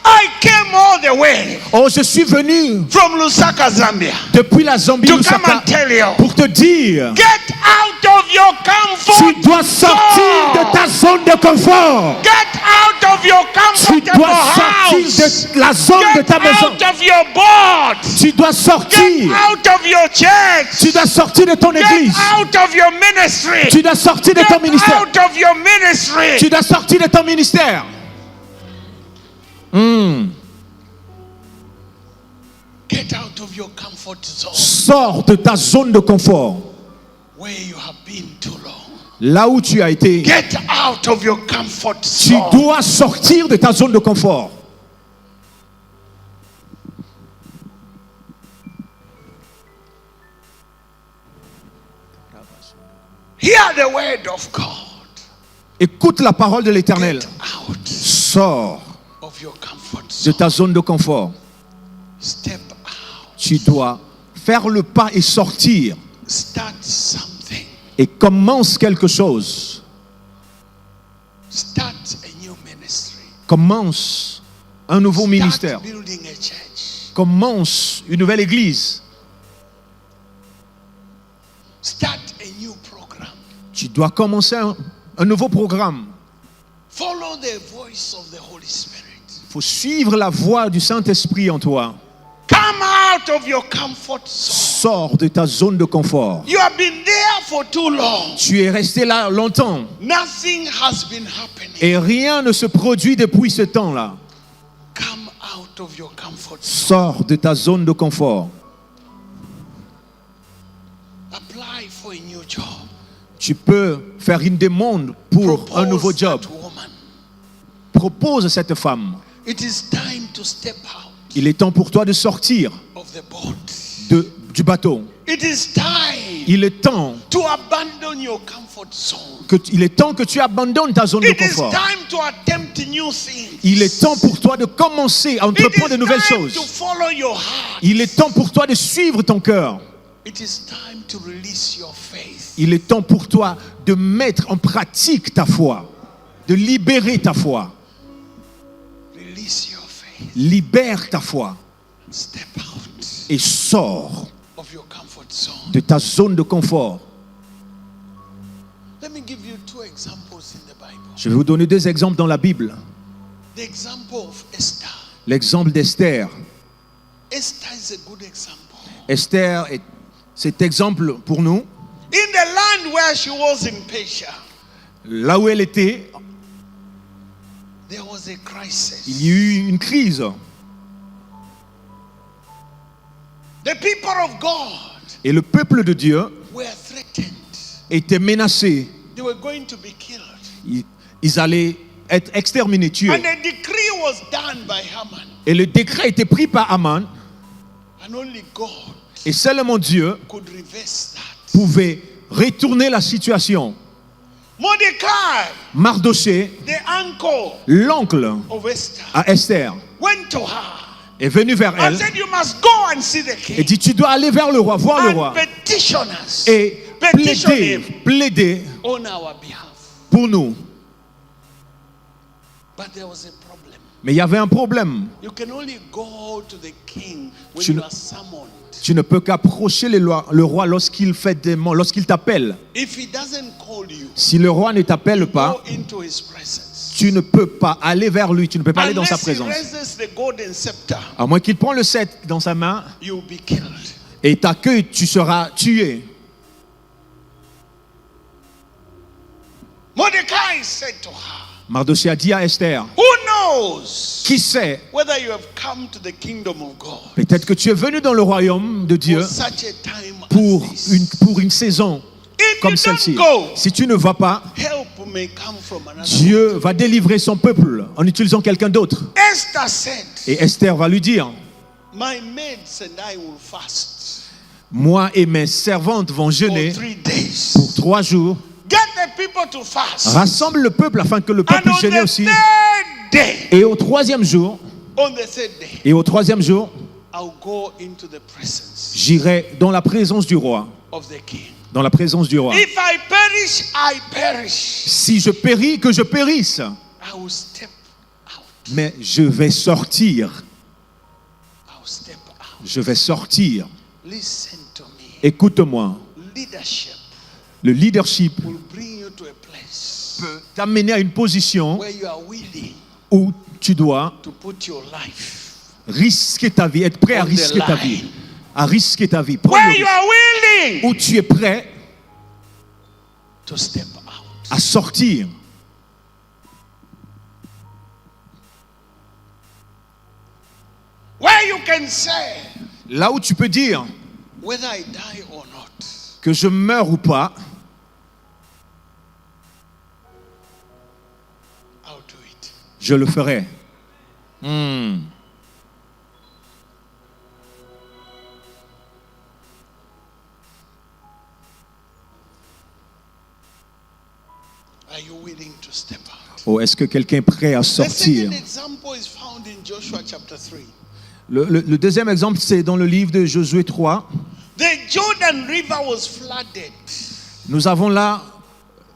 I came all the way Oh, je suis venu from Lusaka, Zambia, depuis la Zambie, to come Lusaka, and tell you, pour te dire, get out of your comfort tu dois sortir de ta zone de confort. Get out of your Tu comfortable dois sortir house. de la zone de Get ta maison. out of your boat. Tu dois Get sortir. out of your church. Tu dois sortir de ton Get église. out of your ministry. Tu dois sortir de ton Get ministère. out of your ministry. Tu dois sortir de ton ministère. Get out of your comfort zone Sors de ta zone de confort. where you have been too long. Là où tu as été, Get out of your comfort tu zone. dois sortir de ta zone de confort. Hear the word of God. Écoute la parole de l'Éternel. Get out Sors of your comfort de zone. ta zone de confort. Step out. Tu dois faire le pas et sortir. Start something. Et commence quelque chose. Start a new ministry. Commence un nouveau ministère. Start building a church. Commence une nouvelle église. Start a new program. Tu dois commencer un nouveau programme. Follow the voice of the Holy Spirit. Il faut suivre la voix du Saint-Esprit en toi. Come out of your comfort zone. Sors de ta zone de confort. You have been there for too long. Tu es resté là longtemps Nothing has been happening. et rien ne se produit depuis ce temps-là. Come out of your comfort zone. Sors de ta zone de confort. Apply for a new job. Tu peux faire une demande pour un nouveau Propose job. that woman. Propose à cette femme. It is time to step out Il est temps pour toi de sortir of the boat. du bateau. It is time Il est temps to abandon your comfort zone. il est temps que tu abandonnes ta zone de It is confort. time to attempt new things. Il est temps pour toi de commencer à It entreprendre de is nouvelles time choses. to follow your heart. Il est temps pour toi de suivre ton cœur. It is time to release your faith. Il est temps pour toi de mettre en pratique ta foi, de libérer ta foi. Release your faith. Libère ta foi And step out et sors of your comfort zone. de ta zone de confort. Let me give you two examples in the Bible. Je vais vous donner deux exemples dans la Bible. The example of Esther. L'exemple d'Esther. Esther is a good example. Esther est cet exemple pour nous. In the land where she was in Persia, Là où elle était, there was a il crisis. y a eu une crise. The people of God Et le peuple de Dieu were threatened. était menacé. They were going to be killed. Ils allaient être exterminés, tués. And a decree was done by Haman. Et le décret a été pris par Haman. And only God Et seulement Dieu could reverse that. pouvait retourner la situation. Mordecai, Mardoché, the uncle l'oncle of Esther, à Esther, went to her est venu vers and elle said, you must go and see the et king dit, tu dois aller vers le roi, voir le roi, and petition us. et Petition him plaider on our behalf. pour nous. But there was a problem. Mais il y avait un problème. You can only go to the king when Tu you ne- are summoned. Tu ne peux qu'approcher le roi lorsqu'il lorsqu'il t'appelle. If he doesn't call you, Si le roi ne t'appelle pas, go into his presence. tu ne peux pas aller vers lui, tu ne peux pas aller dans sa Unless he présence. raises the golden scepter, À moins qu'il prenne le sceptre dans sa main you'll be killed. et t'accueille, tu seras tué. Mordecai said to her, Mardochée a dit à Esther, who knows qui sait, whether you have come to the kingdom of God peut-être que tu es venu dans le royaume de Dieu for such a time pour as this. pour une saison If comme you celle-ci. don't go, Si tu ne vas pas, help may come from another. Dieu va délivrer son peuple en utilisant quelqu'un d'autre. Esther said, Et Esther va lui dire, my maids and I will fast moi et mes servantes vont for jeûner 3 days. pour 3 jours. Get the people to fast. Rassemble le peuple afin que le And peuple on jeûne the aussi. third day, Et au troisième jour, I'll go into the presence j'irai dans la présence du roi. of the king. Dans la présence du roi. If I perish, I perish. Si je péris, que je périsse. I will step out. Mais je vais sortir. I will step out. Je vais sortir. Listen to me. Écoute-moi. Leadership Le leadership will bring you to a place peut t'amener à une position where you are willing où tu dois to put your life, risquer ta vie, être prêt à On the risquer ta line. vie. À risquer ta vie. Prends where le you risque. are willing Où tu es prêt to step out. à sortir. Where you can say Là où tu peux dire whether I die or not. que je meurs ou pas, I'll do it. je le ferai. Are you willing to step out? Oh, est-ce que quelqu'un est prêt à The sortir? second example is found in Joshua chapter 3. Le deuxième exemple, c'est dans le livre de Josué 3. The Jordan River was flooded, Nous avons là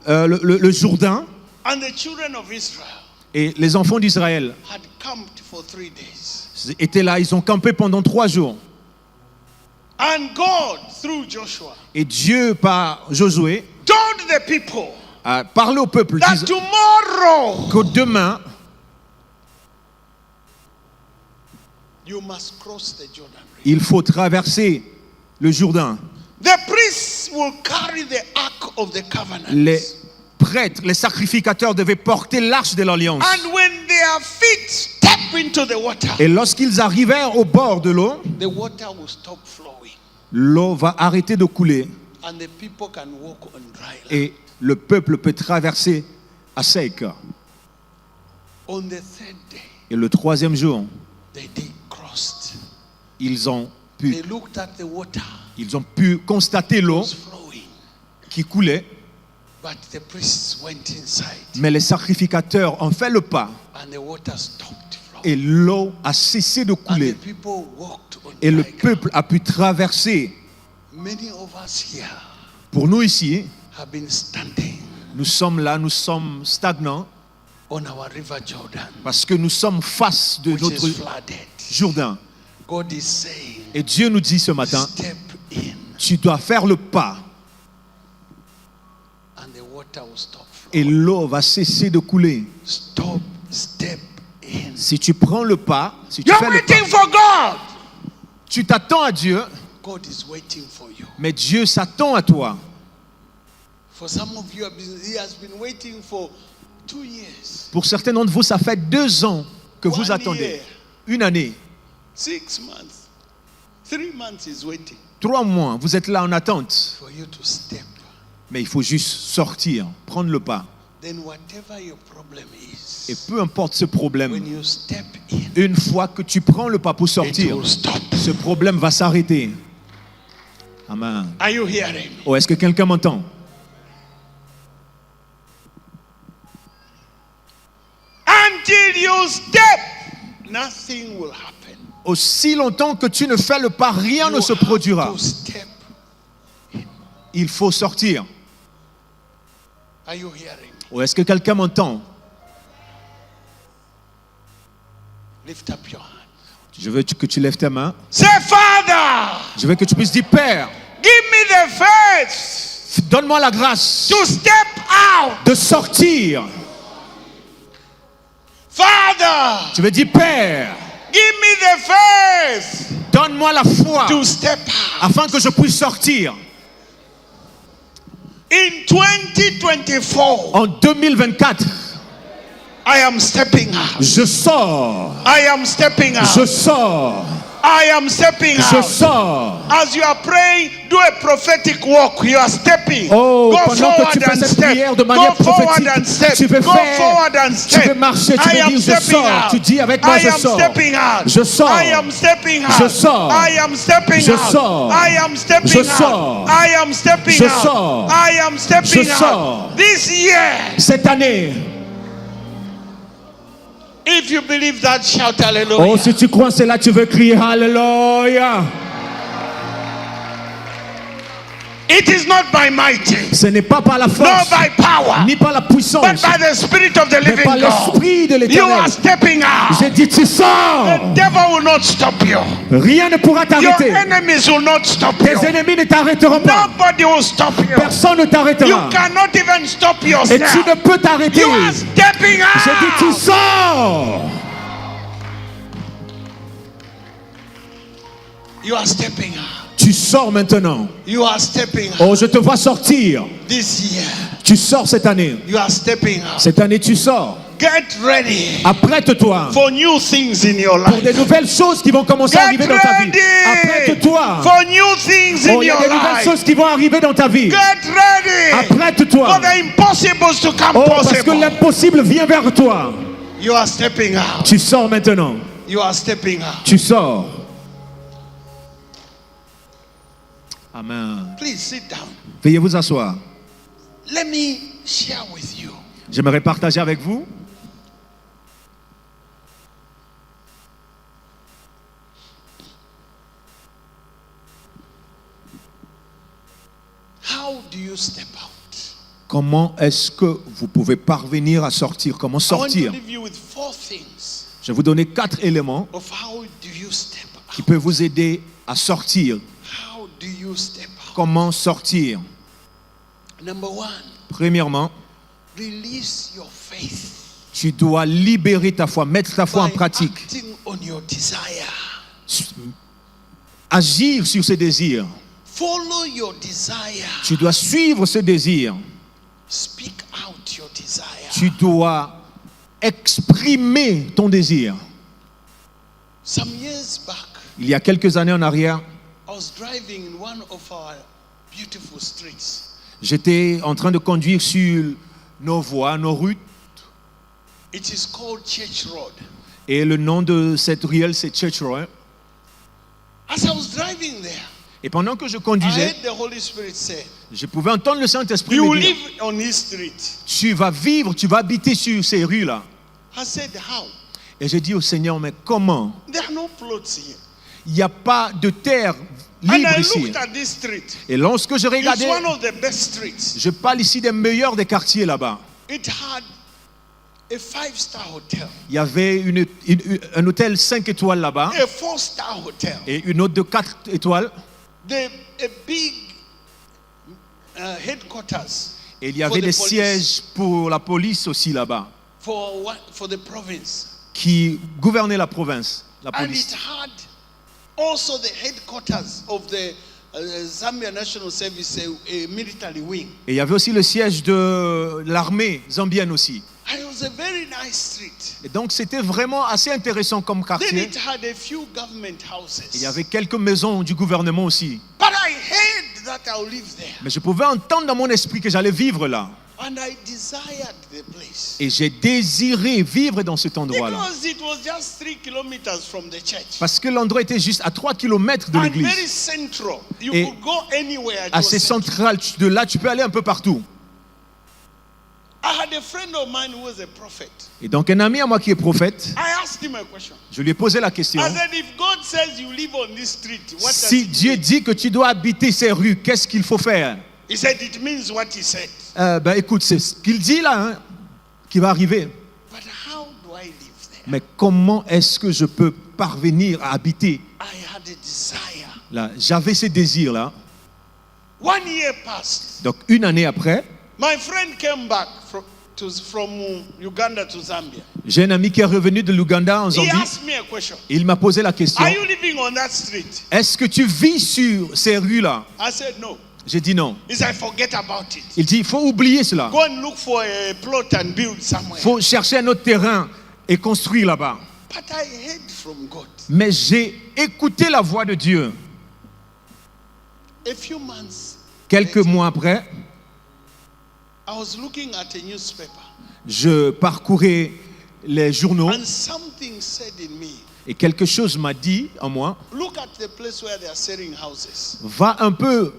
le Jourdain and the children of Israel et les enfants d'Israël had camped for 3 days. étaient là. Ils ont campé pendant 3 jours. And God, through Joshua, Et Dieu, par Josué, told the people a parlé au peuple that disant tomorrow que demain, you must cross the Jordan River. il faut traverser le Jourdain. The priests will carry the ark of the covenant. Les prêtres, les sacrificateurs devaient porter l'arche de l'alliance. And when their feet step into the water, Et lorsqu'ils arrivèrent au bord de l'eau, the water will stop flowing. l'eau va arrêter de couler And the people can walk on dry land. et le peuple peut traverser à sec. On the third day, Et le 3e jour, they crossed. ils ont They pu, looked at the water constater l'eau was flowing, qui coulait, but the priests went inside, mais les sacrificateurs ont fait le pas and the water stopped flowing. et l'eau a cessé de And the couler people walked on et le dry ground. peuple a pu traverser. Many of us here Pour nous ici, have been standing nous sommes là, nous sommes stagnants on our river Jordan, parce que nous sommes face de which notre is flooded. Jourdain. God is saying, Et Dieu nous dit ce matin, step in, tu dois faire le pas and the water will stop et flowing. l'eau va cesser de couler. Step in. Si tu prends le pas, si tu You're fais le waiting pas, for God. tu t'attends à Dieu, God is waiting for you. mais Dieu s'attend à toi. For some of you, he has been waiting for 2 years, Pour certains d'entre vous, ça fait 2 ans que vous 1 attendez. year, 1 année, 6 months, 3 months is waiting 3 mois, vous êtes là en attente. for you to step. Mais il faut juste sortir, prendre le pas. Then whatever your problem Et is, peu importe ce problème, when you step in, une fois que tu prends le pas pour it sortir, will stop. ce problème va s'arrêter. Amen. Are you hearing me? Oh, est-ce que quelqu'un m'entend? Until you step, nothing will happen. Aussi longtemps que tu ne fais le pas, rien You ne se have produira. to step. Il faut sortir. Are you hearing me? Oh, est-ce que quelqu'un m'entend? Lift up your hand. Je veux que tu lèves ta main. Say, Father, Je veux que tu puisses dire, Père, give me the faith donne-moi la grâce to step out de sortir Father, Tu veux dire, Père, give me the faith donne-moi la foi to step out. afin que je puisse sortir. In 2024, En 2024, I am stepping out. je sors. I am stepping Je out. sors. I am stepping Je out. sors. As you are praying, do a prophetic walk. You are stepping. Oh, Go pendant que forward tu fais and cette step. prière de Go manière forward prophétique, and step. tu veux Go faire, forward and tu step. veux marcher, tu I veux am dire je stepping sors. out. Tu dis avec moi I je am sors. stepping out. Je sors. I am stepping out. Je sors. I am stepping Je out. sors. I am stepping Je out. sors. I am stepping Je out. sors. I am stepping Je out. sors. This year, Cette année, if you believe that, shout oh hallelujah. si tu crois cela, tu veux crier Alléluia. It is not by might, Ce n'est pas par la nor force, by power, ni par la but puissance, by the Spirit of the mais living par God. l'Esprit de You are l'Éternel. stepping out. J'ai dit tu The sors. devil will not stop you. Rien ne pourra Your t'arrêter. enemies will not stop Tes you. ennemis ne t'arrêteront pas. Nobody will stop you. Personne ne You t'arrêtera. cannot even stop Et tu yourself. ne peux t'arrêter. You are stepping J'ai dit tu out. sors. You are stepping out. Tu sors maintenant. You are stepping out. Oh, je te vois sortir. This year, Tu sors cette année. you are stepping out. Cette année, tu sors. Get ready Apprête-toi for new things in your pour des life. nouvelles choses qui vont commencer à Get arriver dans ta vie. ready Apprête-toi. for new things Oh, in il y a your des nouvelles life. choses qui vont arriver dans ta vie. Get ready Apprête-toi. for the impossibles to come Oh, parce que possible. l'impossible vient vers toi. You are stepping out. Tu sors maintenant. You are stepping out. Tu sors. Amen. Please sit down. Veuillez vous asseoir. Let me share with you. J'aimerais partager avec vous How do you step out? comment est-ce que vous pouvez parvenir à sortir. Comment I want to sortir. leave you with 4 things Je vais vous donner 4 éléments of how do you step qui out. peuvent vous aider à sortir. How do you step out? Comment sortir. Number 1, Premièrement, release your faith tu dois libérer ta foi, mettre ta foi en by pratique. acting on your desire. Agir sur ce désir. Follow your desire. Tu dois suivre ce désir. Speak out your desire. Tu dois exprimer ton désir. Some years back, Il y a quelques années en arrière, I was driving in one of our beautiful streets. j'étais en train de conduire sur nos voies, nos routes. It is called Church Road. Et le nom de cette ruelle, c'est Church Road. As I was driving there, Et pendant que je I conduisais, heard the Holy Spirit say, je pouvais entendre le Saint-Esprit you me will dire, live on this street. tu vas vivre, tu vas habiter sur ces rues-là. I said, how? Et j'ai dit au Seigneur, mais comment? There are no plots here. Il n'y a pas de terre And libre I ici. looked at this street. Et lorsque je It's regardais, one of the best streets. je parle ici des meilleurs des quartiers là-bas. It had a 5-star hotel, Il y avait un hôtel 5 étoiles là-bas a 4-star hotel, et une autre de 4 étoiles. a big headquarters Et il y For avait the des police. sièges pour la police aussi là-bas, for the province. qui gouvernaient la province, la And police. it had also the headquarters of the Zambia National Service, a military wing. Et il y avait aussi le siège de l'armée zambienne aussi. And it was a very nice street. Et donc c'était vraiment assez intéressant comme Then quartier. it had a few government houses. Il y avait quelques maisons du gouvernement aussi. But I heard that I'll live there. Mais je pouvais entendre dans mon esprit que j'allais vivre là. And I desired the place. Et j'ai désiré vivre dans cet endroit-là. Because it was just 3 kilometers from the church. Parce que l'endroit était juste à 3 kilomètres de And very l'église. central. You Et could go anywhere. It was Assez central. central. De là, tu peux aller un peu partout. I had a friend of mine who was a prophet. Et donc un ami à moi qui est prophète, I asked him a question. je lui ai posé la question. I said, if God says you live on this street, what does Si it Dieu mean? dit que tu dois habiter ces rues, qu'est-ce qu'il faut faire? He said, it means what he said. Ben écoute, c'est ce qu'il dit là, hein, qui va arriver. But how do I live there? Mais comment est-ce que je peux parvenir à habiter I had a desire. là? J'avais ce désir là. 1 year passed. Donc une année après, My friend came back from Uganda to Zambia. J'ai un ami qui est revenu de l'Ouganda en He Zambie. asked me a question. Il m'a posé la question. Are you living on that street? Est-ce que tu vis sur ces rues-là? I said no. J'ai dit non. He said, forget about it. Il dit, il faut oublier cela. Go and look for a plot and build somewhere. Il faut chercher un autre terrain et construire là-bas. But I heard from God. Mais j'ai écouté la voix de Dieu. A few months Quelques mois après, I was looking at a newspaper je parcourais les journaux and something said in me, et quelque chose m'a dit en moi, look at the place where they are selling houses. va un peu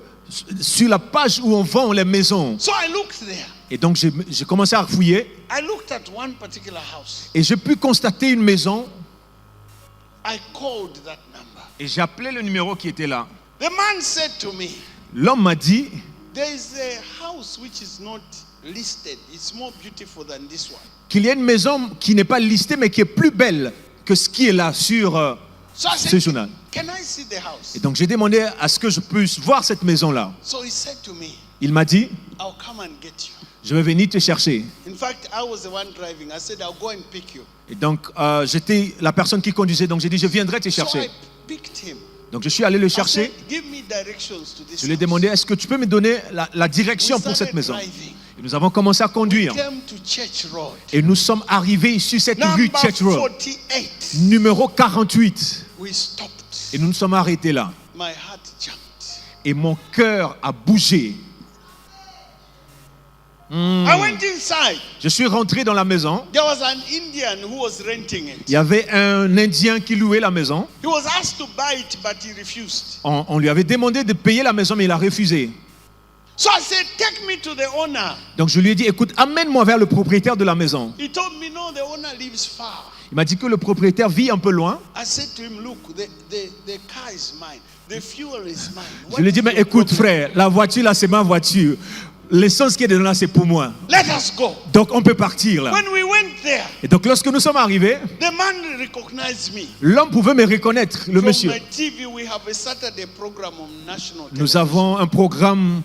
sur la page où on vend les maisons. So I looked there. Et donc j'ai commencé à fouiller I looked at one particular house. et j'ai pu constater une maison I called that number. et j'ai appelé le numéro qui était là. The man said to me, L'homme m'a dit, there is a house which is not listed. It's more beautiful than this one. qu'il y a une maison qui n'est pas listée mais qui est plus belle que ce qui est là sur So I ce said, journal. can I see the house? Et donc j'ai demandé à ce que je puisse voir cette maison-là. So he said to me, Il m'a dit, I'll come and get you. je vais venir te chercher. In fact, I was the one driving. I said, I'll go and pick you. Et donc j'étais la personne qui conduisait, donc j'ai dit, je viendrai te So I chercher. picked him. Donc je suis allé le I said, chercher. give me directions to this Je lui ai house. demandé, est-ce que tu peux me donner la direction We pour cette started maison? driving. Et nous avons commencé à conduire. Came to Church Road. Et nous sommes arrivés sur cette rue Number Church Road, 48. numéro 48. We stopped. Et nous nous sommes arrêtés là. My heart jumped. Et mon cœur a bougé. I went inside. Je suis rentré dans la maison. There was an Indian who was renting it. Il y avait un Indien qui louait la maison. He was asked to buy it, but he refused. On lui avait demandé de payer la maison, mais il a refusé. So I said, take me to the owner. Donc je lui ai dit, écoute, amène-moi vers le propriétaire de la maison. He told me, no, the owner lives far. Il m'a dit que le propriétaire vit un peu loin. I said to him, look, the car is mine. The fuel is mine. What Je lui ai dit, is mais your écoute problem? frère, la voiture là, c'est ma voiture. L'essence qui est dedans là, c'est pour moi. Let us go. Donc on peut partir là. When we went there, Et donc lorsque nous sommes arrivés, the man recognized me. l'homme pouvait me reconnaître, le From monsieur. my TV, we have a Saturday program on national Nous television. avons un programme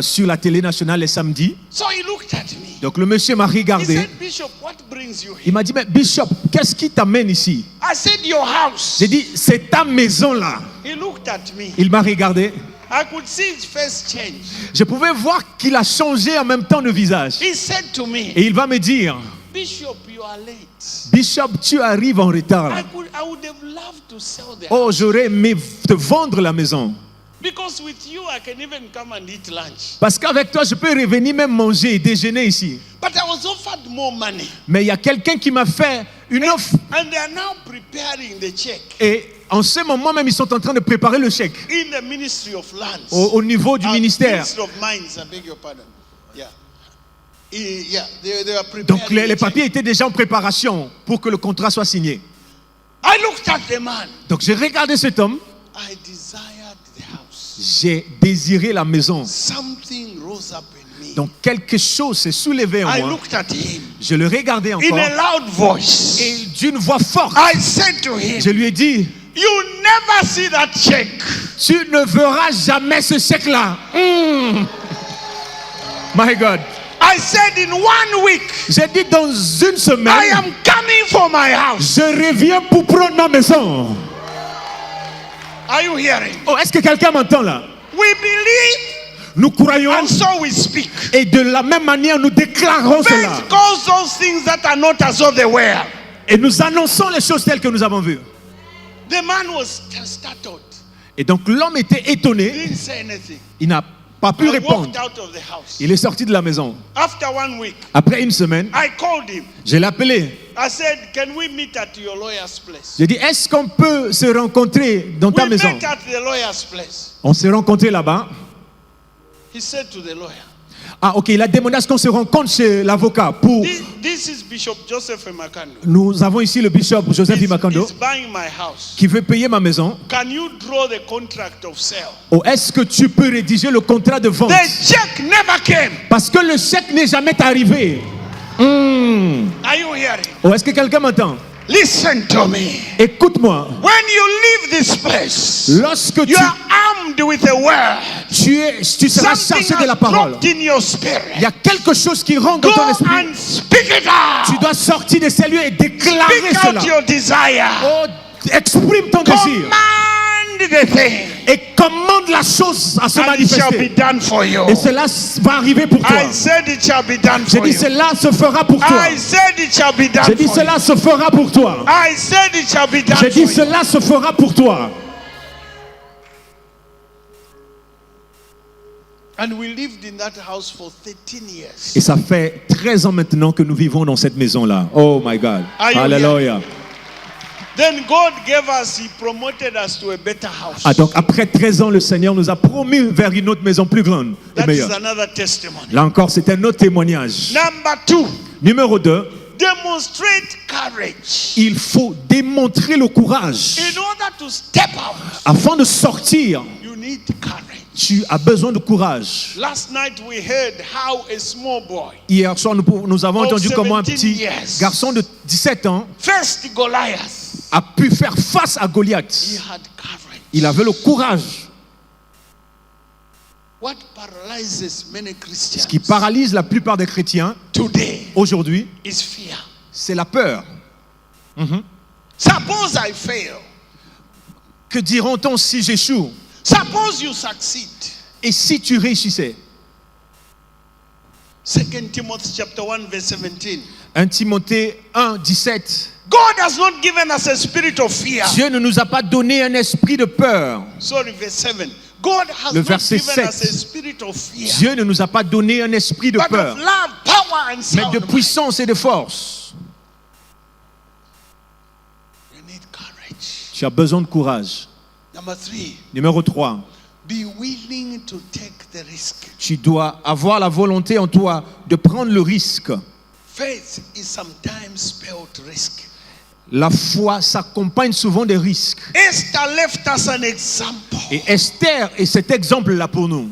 sur la télé nationale les samedis. So he looked at me. Donc le monsieur m'a He regardé. said, Bishop, what brings you Il here? m'a dit, mais Bishop, qu'est-ce qui t'amène ici? I said, your house. J'ai dit, c'est ta maison là. He looked at me. Il m'a regardé. I could see his face change. Je pouvais voir qu'il a changé en même temps de visage. He said to me, Et il va me dire, Bishop, you are late. Bishop, tu arrives en retard là. I would have loved to sell the Oh, house. j'aurais aimé te vendre la maison. Because with you, I can even come and eat lunch. Parce qu'avec toi, je peux revenir même manger et déjeuner ici. But I was offered more money. Mais il y a quelqu'un qui m'a fait une offre. And they are now preparing the check Et en ce moment même, ils sont en train de préparer le chèque in the Ministry of Lands. au niveau du ministère. Ministry of Mines, I beg your pardon. Yeah. Yeah, they are preparing Donc les the papiers check. étaient déjà en préparation pour que le contrat soit signé. I looked at the man. Donc j'ai regardé cet homme. I desired the house. J'ai désiré la maison. Something rose up in me. Donc quelque chose s'est soulevé en I moi. looked at him Je le regardais in encore. a loud voice. Et d'une voix forte, I said to him, je lui ai dit, you never see that check. tu ne verras jamais ce chèque-là. My God. I said in 1 week, J'ai dit dans une I semaine, am coming for my house. je reviens pour prendre ma maison. Are you hearing? Oh, est-ce que quelqu'un m'entend là? We believe Nous croyons and so we speak. et de la même manière nous déclarons cela. Faith calls those things that are not as though they were. Et nous annonçons les choses telles que nous avons vues. The man was startled. Et donc l'homme était He étonné. didn't say anything. Il n'a pas pu I répondre. walked out of the house. Il est sorti de la maison. After 1 week, Après une semaine, I called him. je l'ai appelé. I said, can we meet at your lawyer's place? J'ai dit, est-ce qu'on peut se rencontrer dans ta We maison? met at the lawyer's place. On s'est rencontrés là-bas. He said to the lawyer, Ah, ok, il a demandé à ce qu'on se rencontre chez l'avocat pour... this is Bishop Joseph Makando. Nous avons ici le bishop Joseph Imakando He's buying my house. qui veut payer ma maison. Can you draw the contract of sale? Oh, est-ce que tu peux rédiger le contrat de vente? The check never came. Parce que le chèque n'est jamais arrivé. Are you hearing? Oh, est-ce que quelqu'un m'entend? Listen to me. Écoute-moi. When you leave this place, Lorsque tu... you are armed armed with a word. Tu seras Something chargé de la has parole. dropped in your Il spirit. y a quelque chose qui rentre Go dans ton esprit. and speak it out. Tu dois sortir de ces lieux et déclarer Speak cela. out your desire. Oh, exprime ton désir Command the thing. et commande la chose à se And it shall be manifester. done for you. Et cela va arriver pour toi. I said it shall be done J'ai for dit you. cela se fera pour toi. I said it shall be done J'ai dit for you. cela se fera pour toi. I said it shall be done J'ai for dit you. cela se fera pour toi. And we lived in that house for 13 years. Et ça fait 13 ans maintenant que nous vivons dans cette maison-là. Oh my God. Are you Alléluia. Then God gave us, He promoted us to a better house. Ah, donc après 13 ans, le Seigneur nous a promus vers une autre maison plus grande et That is meilleure. another testimony. Là encore, c'est un autre témoignage. Number 2, Numéro 2, demonstrate courage. il faut démontrer le courage. In order to step out, Afin de sortir, you need courage. tu as besoin de courage. Last night we heard how a small boy Hier soir, nous avons Of entendu comment un 17 petit years. garçon de 17 ans faced Goliath. a pu faire face à He Goliath. had courage. Il avait le courage. What paralyzes many Christians Ce qui paralyse la plupart des chrétiens today aujourd'hui, is fear. c'est la peur. Suppose I fail. Que diront-on si j'échoue? Suppose you succeed. Et si tu réussissais? 2 Timothy chapter 1 verse 17. 1 Timothée 1, 17. God has not given us a spirit of fear. Dieu ne nous a pas donné un esprit de peur. Sorry, verse 7. God has Le not verset given 7. us a spirit of fear. Dieu ne nous a pas donné un esprit de But peur, of love, power and mais sound de mind. puissance et de force. You need courage. Tu as besoin de courage. Number 3. Numéro 3. Be willing to take the risk. Tu dois avoir la volonté en toi de prendre le risque. Faith is sometimes spelled risk. La foi s'accompagne souvent des risques. Esther left us an example. Et Esther est cet exemple-là pour nous.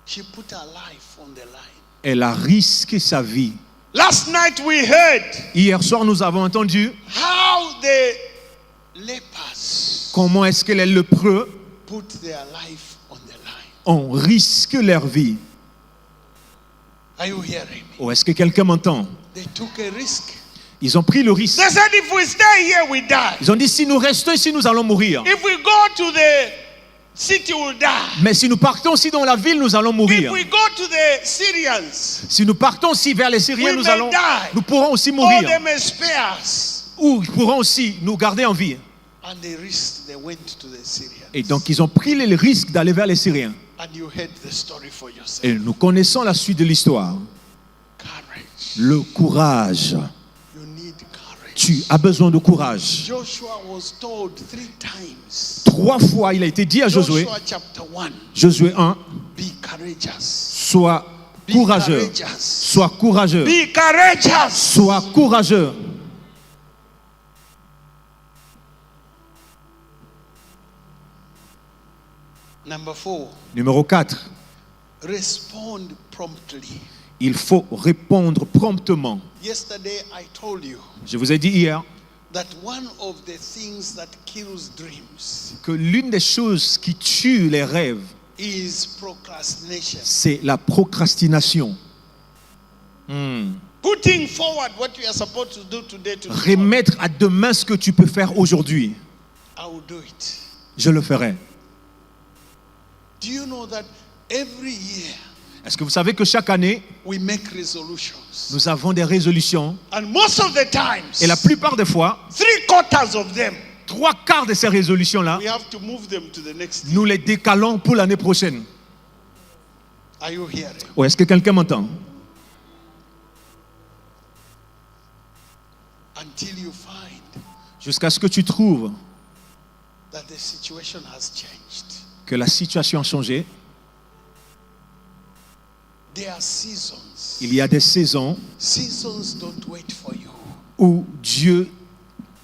She put her life on the line. Elle a risqué sa vie. Last night we heard Hier soir, nous avons entendu how the lepers comment est-ce que les lépreux put their life on the line. ont risqué leur vie. Are you hearing me? Oh, est-ce que quelqu'un m'entend? They took a risk. Ils ont pris le risque. They said if we stay here, we die. Ils ont dit si nous restons ici, nous allons mourir. If we go to the city, we'll die. Mais si nous partons aussi dans la ville, nous allons If mourir. we go to the Syrians, Si nous partons aussi vers les Syriens, we nous may die. pourrons aussi or mourir. they may spare us. Ou ils pourront aussi nous garder en vie. And they risked, they went to the Syrians. Et donc ils ont pris le risque d'aller vers les Syriens. And you heard the story for yourself. Et nous connaissons la suite de l'histoire. Courage. Le courage. You need courage. Tu as besoin de courage. Joshua was told 3 times. 3 fois, il a été dit à Josué, Joshua chapter 1, Josué 1, be courageous. sois Be courageux. courageous. Sois courageux. Be courageous. Sois courageux. Number 4, Numéro 4, respond promptly. il faut répondre promptement. Yesterday I told you Je vous ai dit hier that one of the things that kills dreams que l'une des choses qui tue les rêves, is procrastination. c'est la procrastination. Putting forward what you are supposed to do today to tomorrow. Remettre à demain ce que tu peux faire aujourd'hui. I will do it. Je le ferai. Do you know that every year Est-ce que vous savez que chaque année, we make resolutions? nous avons des résolutions And most of the times, et la plupart des fois, 3/4 of them, 3/4 de ces résolutions-là, we have to move them to the next year. nous les décalons pour l'année prochaine. Are you hearing? Ou est-ce que quelqu'un m'entend? Until you find Jusqu'à ce que tu trouves that the situation has changed. que la situation a changé. There are seasons. Il y a des saisons Seasons don't wait for you. où Dieu,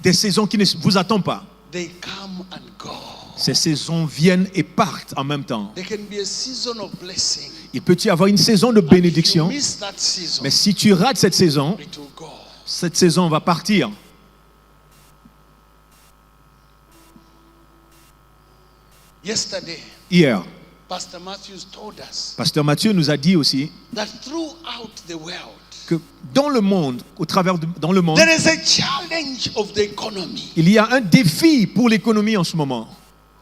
des saisons qui ne vous attendent pas. They come and go. Ces saisons viennent et partent en même temps. There can be a season of blessing. Il peut y avoir une saison de And if bénédiction, you miss that season, mais si tu rates cette saison go. cette saison va partir. Yesterday, Hier, Pastor Matthews told us Pasteur Mathieu nous a dit aussi that throughout the world, que dans le monde, dans le monde, there is a challenge of the economy. il y a un défi pour l'économie en ce moment.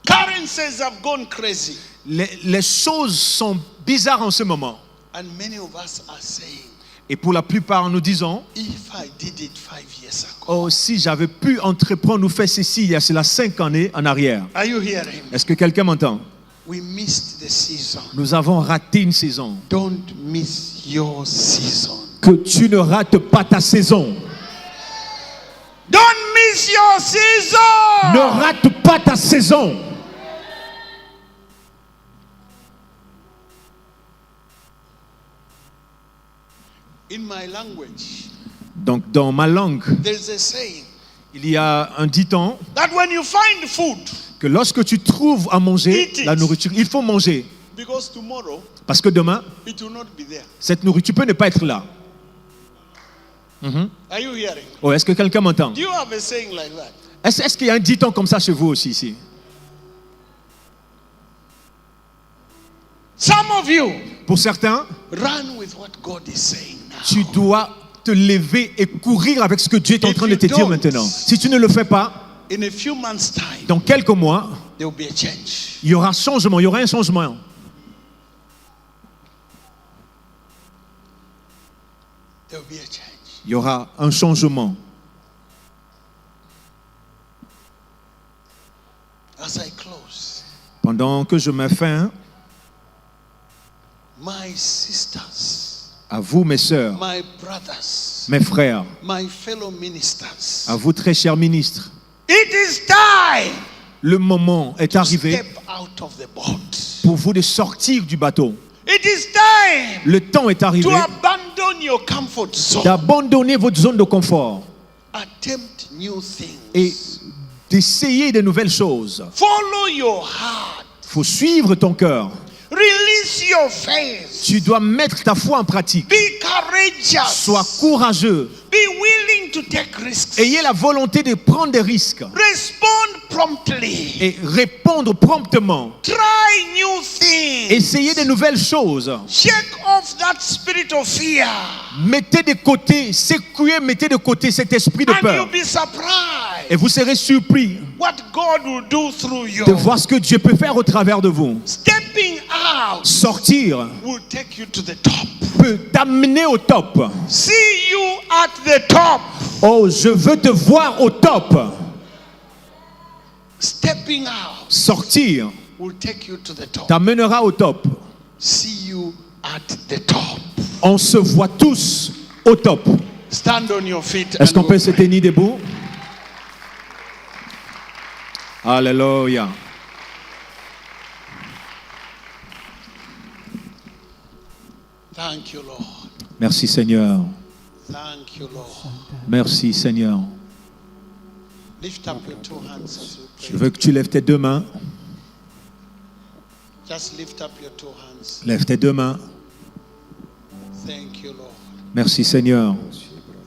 Currencies have gone crazy. Les choses sont bizarres en ce moment. And many of us are saying, Et pour la plupart, nous disons, if I did it 5 years ago. oh, si j'avais pu entreprendre ou faire ceci il y a cela 5 années en arrière. Are you hearing? Est-ce que quelqu'un m'entend? We missed the season. Nous avons raté une saison. Don't miss your season. Que tu ne rates pas ta saison. Don't miss your season. Ne rate pas ta saison. In my language, Donc dans ma langue, there's a saying il y a un dicton that when you find food, que lorsque tu trouves à manger Eat it. la nourriture, il faut manger. because tomorrow Parce que demain, it will not be there. cette nourriture peut ne pas être là. Are you hearing? Oh, est-ce que quelqu'un m'entend? Do you have a saying like that? Est-ce qu'il y a un dicton comme ça chez vous aussi ici? Some of you Pour certains, run with what God is saying now. tu dois te lever et courir avec ce que Dieu est en If train you de te dire don't, maintenant. Si tu ne le fais pas, In a few months' time, dans quelques mois, there will be a change. il y aura changement, il y aura un changement. There will be a change. Il y aura un changement. As I close, Pendant que je mets fin my sisters, à vous, mes sœurs, my brothers, mes frères, my fellow ministers, à vous, très chers ministres, it is time le moment est to arrivé step out of the boat. pour vous de sortir du bateau. It is time Le temps est arrivé to abandon your comfort zone. d'abandonner votre zone de confort Attempt new et things. d'essayer de nouvelles choses. Follow your heart. Il faut suivre ton cœur. Release your faith. Tu dois mettre ta foi en pratique. Be courageous. Sois courageux. Be willing to take risks. Ayez la volonté de prendre des risques Respond promptly. et répondre promptement. Try new things. Essayez de nouvelles choses. Shake off that spirit of fear. Mettez de côté, secouez, mettez de côté cet esprit de And peur. you'll be surprised Et vous serez surpris what God will do through you. de voir ce que Dieu peut faire au travers de vous. Stepping out Sortir will take you to the top. peut t'amener au top. See you at the top. Oh, je veux te voir au top. Stepping out Sortir will take you to the top. t'amènera au top. See you at the top. On se voit tous au top. Stand on your feet. Est-ce and qu'on peut we'll se pray. tenir debout? Alléluia. Thank you, Lord. Merci Seigneur. Thank you, Lord. Merci Seigneur. Lift up your two hands as we Je pray. veux que tu lèves tes deux mains. Just lift up your two hands. Lève tes deux mains. Thank you, Lord. Merci Seigneur.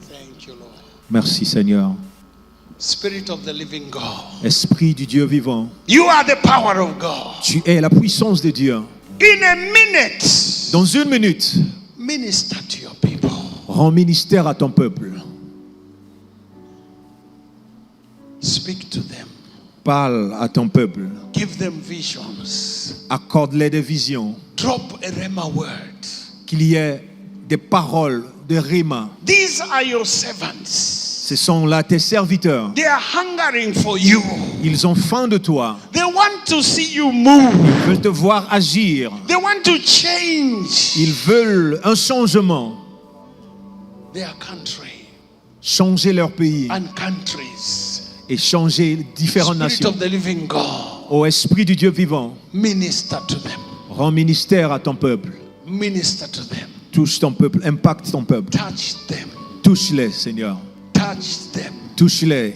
Thank you, Lord. Merci Seigneur. Spirit of the living God. Esprit du Dieu vivant. You are the power of God. Tu es la puissance de Dieu. In a minute, Dans une minute, minister to your people. rends ministère à ton peuple. Speak to them. Parle à ton peuple. Give them visions. Accorde-les des visions. Drop a rhema word. Qu'il y ait des paroles de Rima. These are your servants. Ce sont là tes serviteurs. They are hungering for you. Ils ont faim de toi. They want to see you move. Ils veulent te voir agir. They want to change Ils veulent un changement. their country Changer leur pays and countries. et changer différentes Spirit nations. of the living God, Ô Esprit du Dieu vivant, minister to them. rends ministère à ton peuple. Minister to them. Touche ton peuple, impacte ton peuple. Touch them. Touche-les, Seigneur. Touch them Touche-les.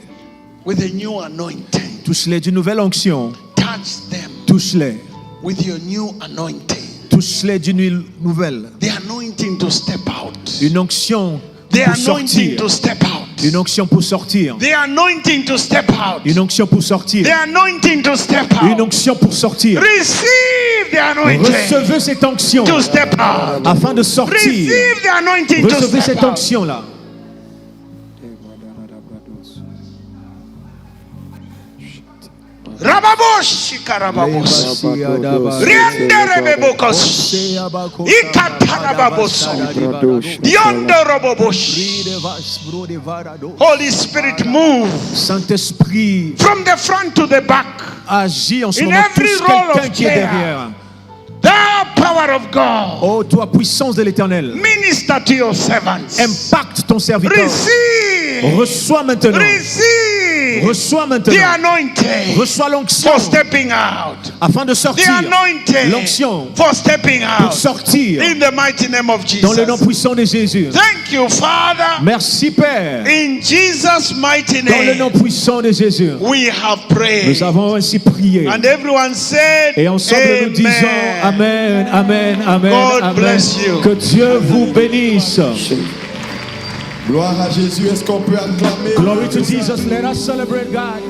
with a new anointing. Touche-les d'une nouvelle onction. Touch them Touche-les. with your new anointing. Touche-les d'une nouvelle. The anointing to step out. Une onction The pour anointing sortir. to step out. Une onction pour sortir. The anointing to step out. Une onction pour sortir. The anointing to step Une out. onction pour sortir. Receive the anointing Recevez cette onction to step out. afin de sortir. Receive the anointing to Recevez step cette out. onction-là. Rababosh, Karababos. Rienderebebokos. Ikatarababoso. Diondorobobosh. Holy Spirit, move Saint-Esprit, from the front to the back. agis en ce In moment. every Touche role quelqu'un of qui est care. derrière. The power of God. Oh, toi, puissance de l'Éternel, Minister to your servants. impacte ton serviteur. Receive. Reçois maintenant. Receive Reçois the maintenant. anointing Reçois l'onction for stepping out. afin de The sortir. anointing L'onction for stepping pour out. sortir In the mighty name of dans le nom Jesus. puissant de Jésus. Thank you, Father. Merci Père. In Jesus' mighty Dans le nom name, puissant de Jésus. we have prayed. Nous avons ainsi prié. And everyone said, Et ensemble nous disons Amen, Amen, Amen, God Amen. bless you. Que Dieu vous bénisse. Gloire à Jésus, est-ce qu'on peut acclamer? Glory to Jesus. Let us celebrate God.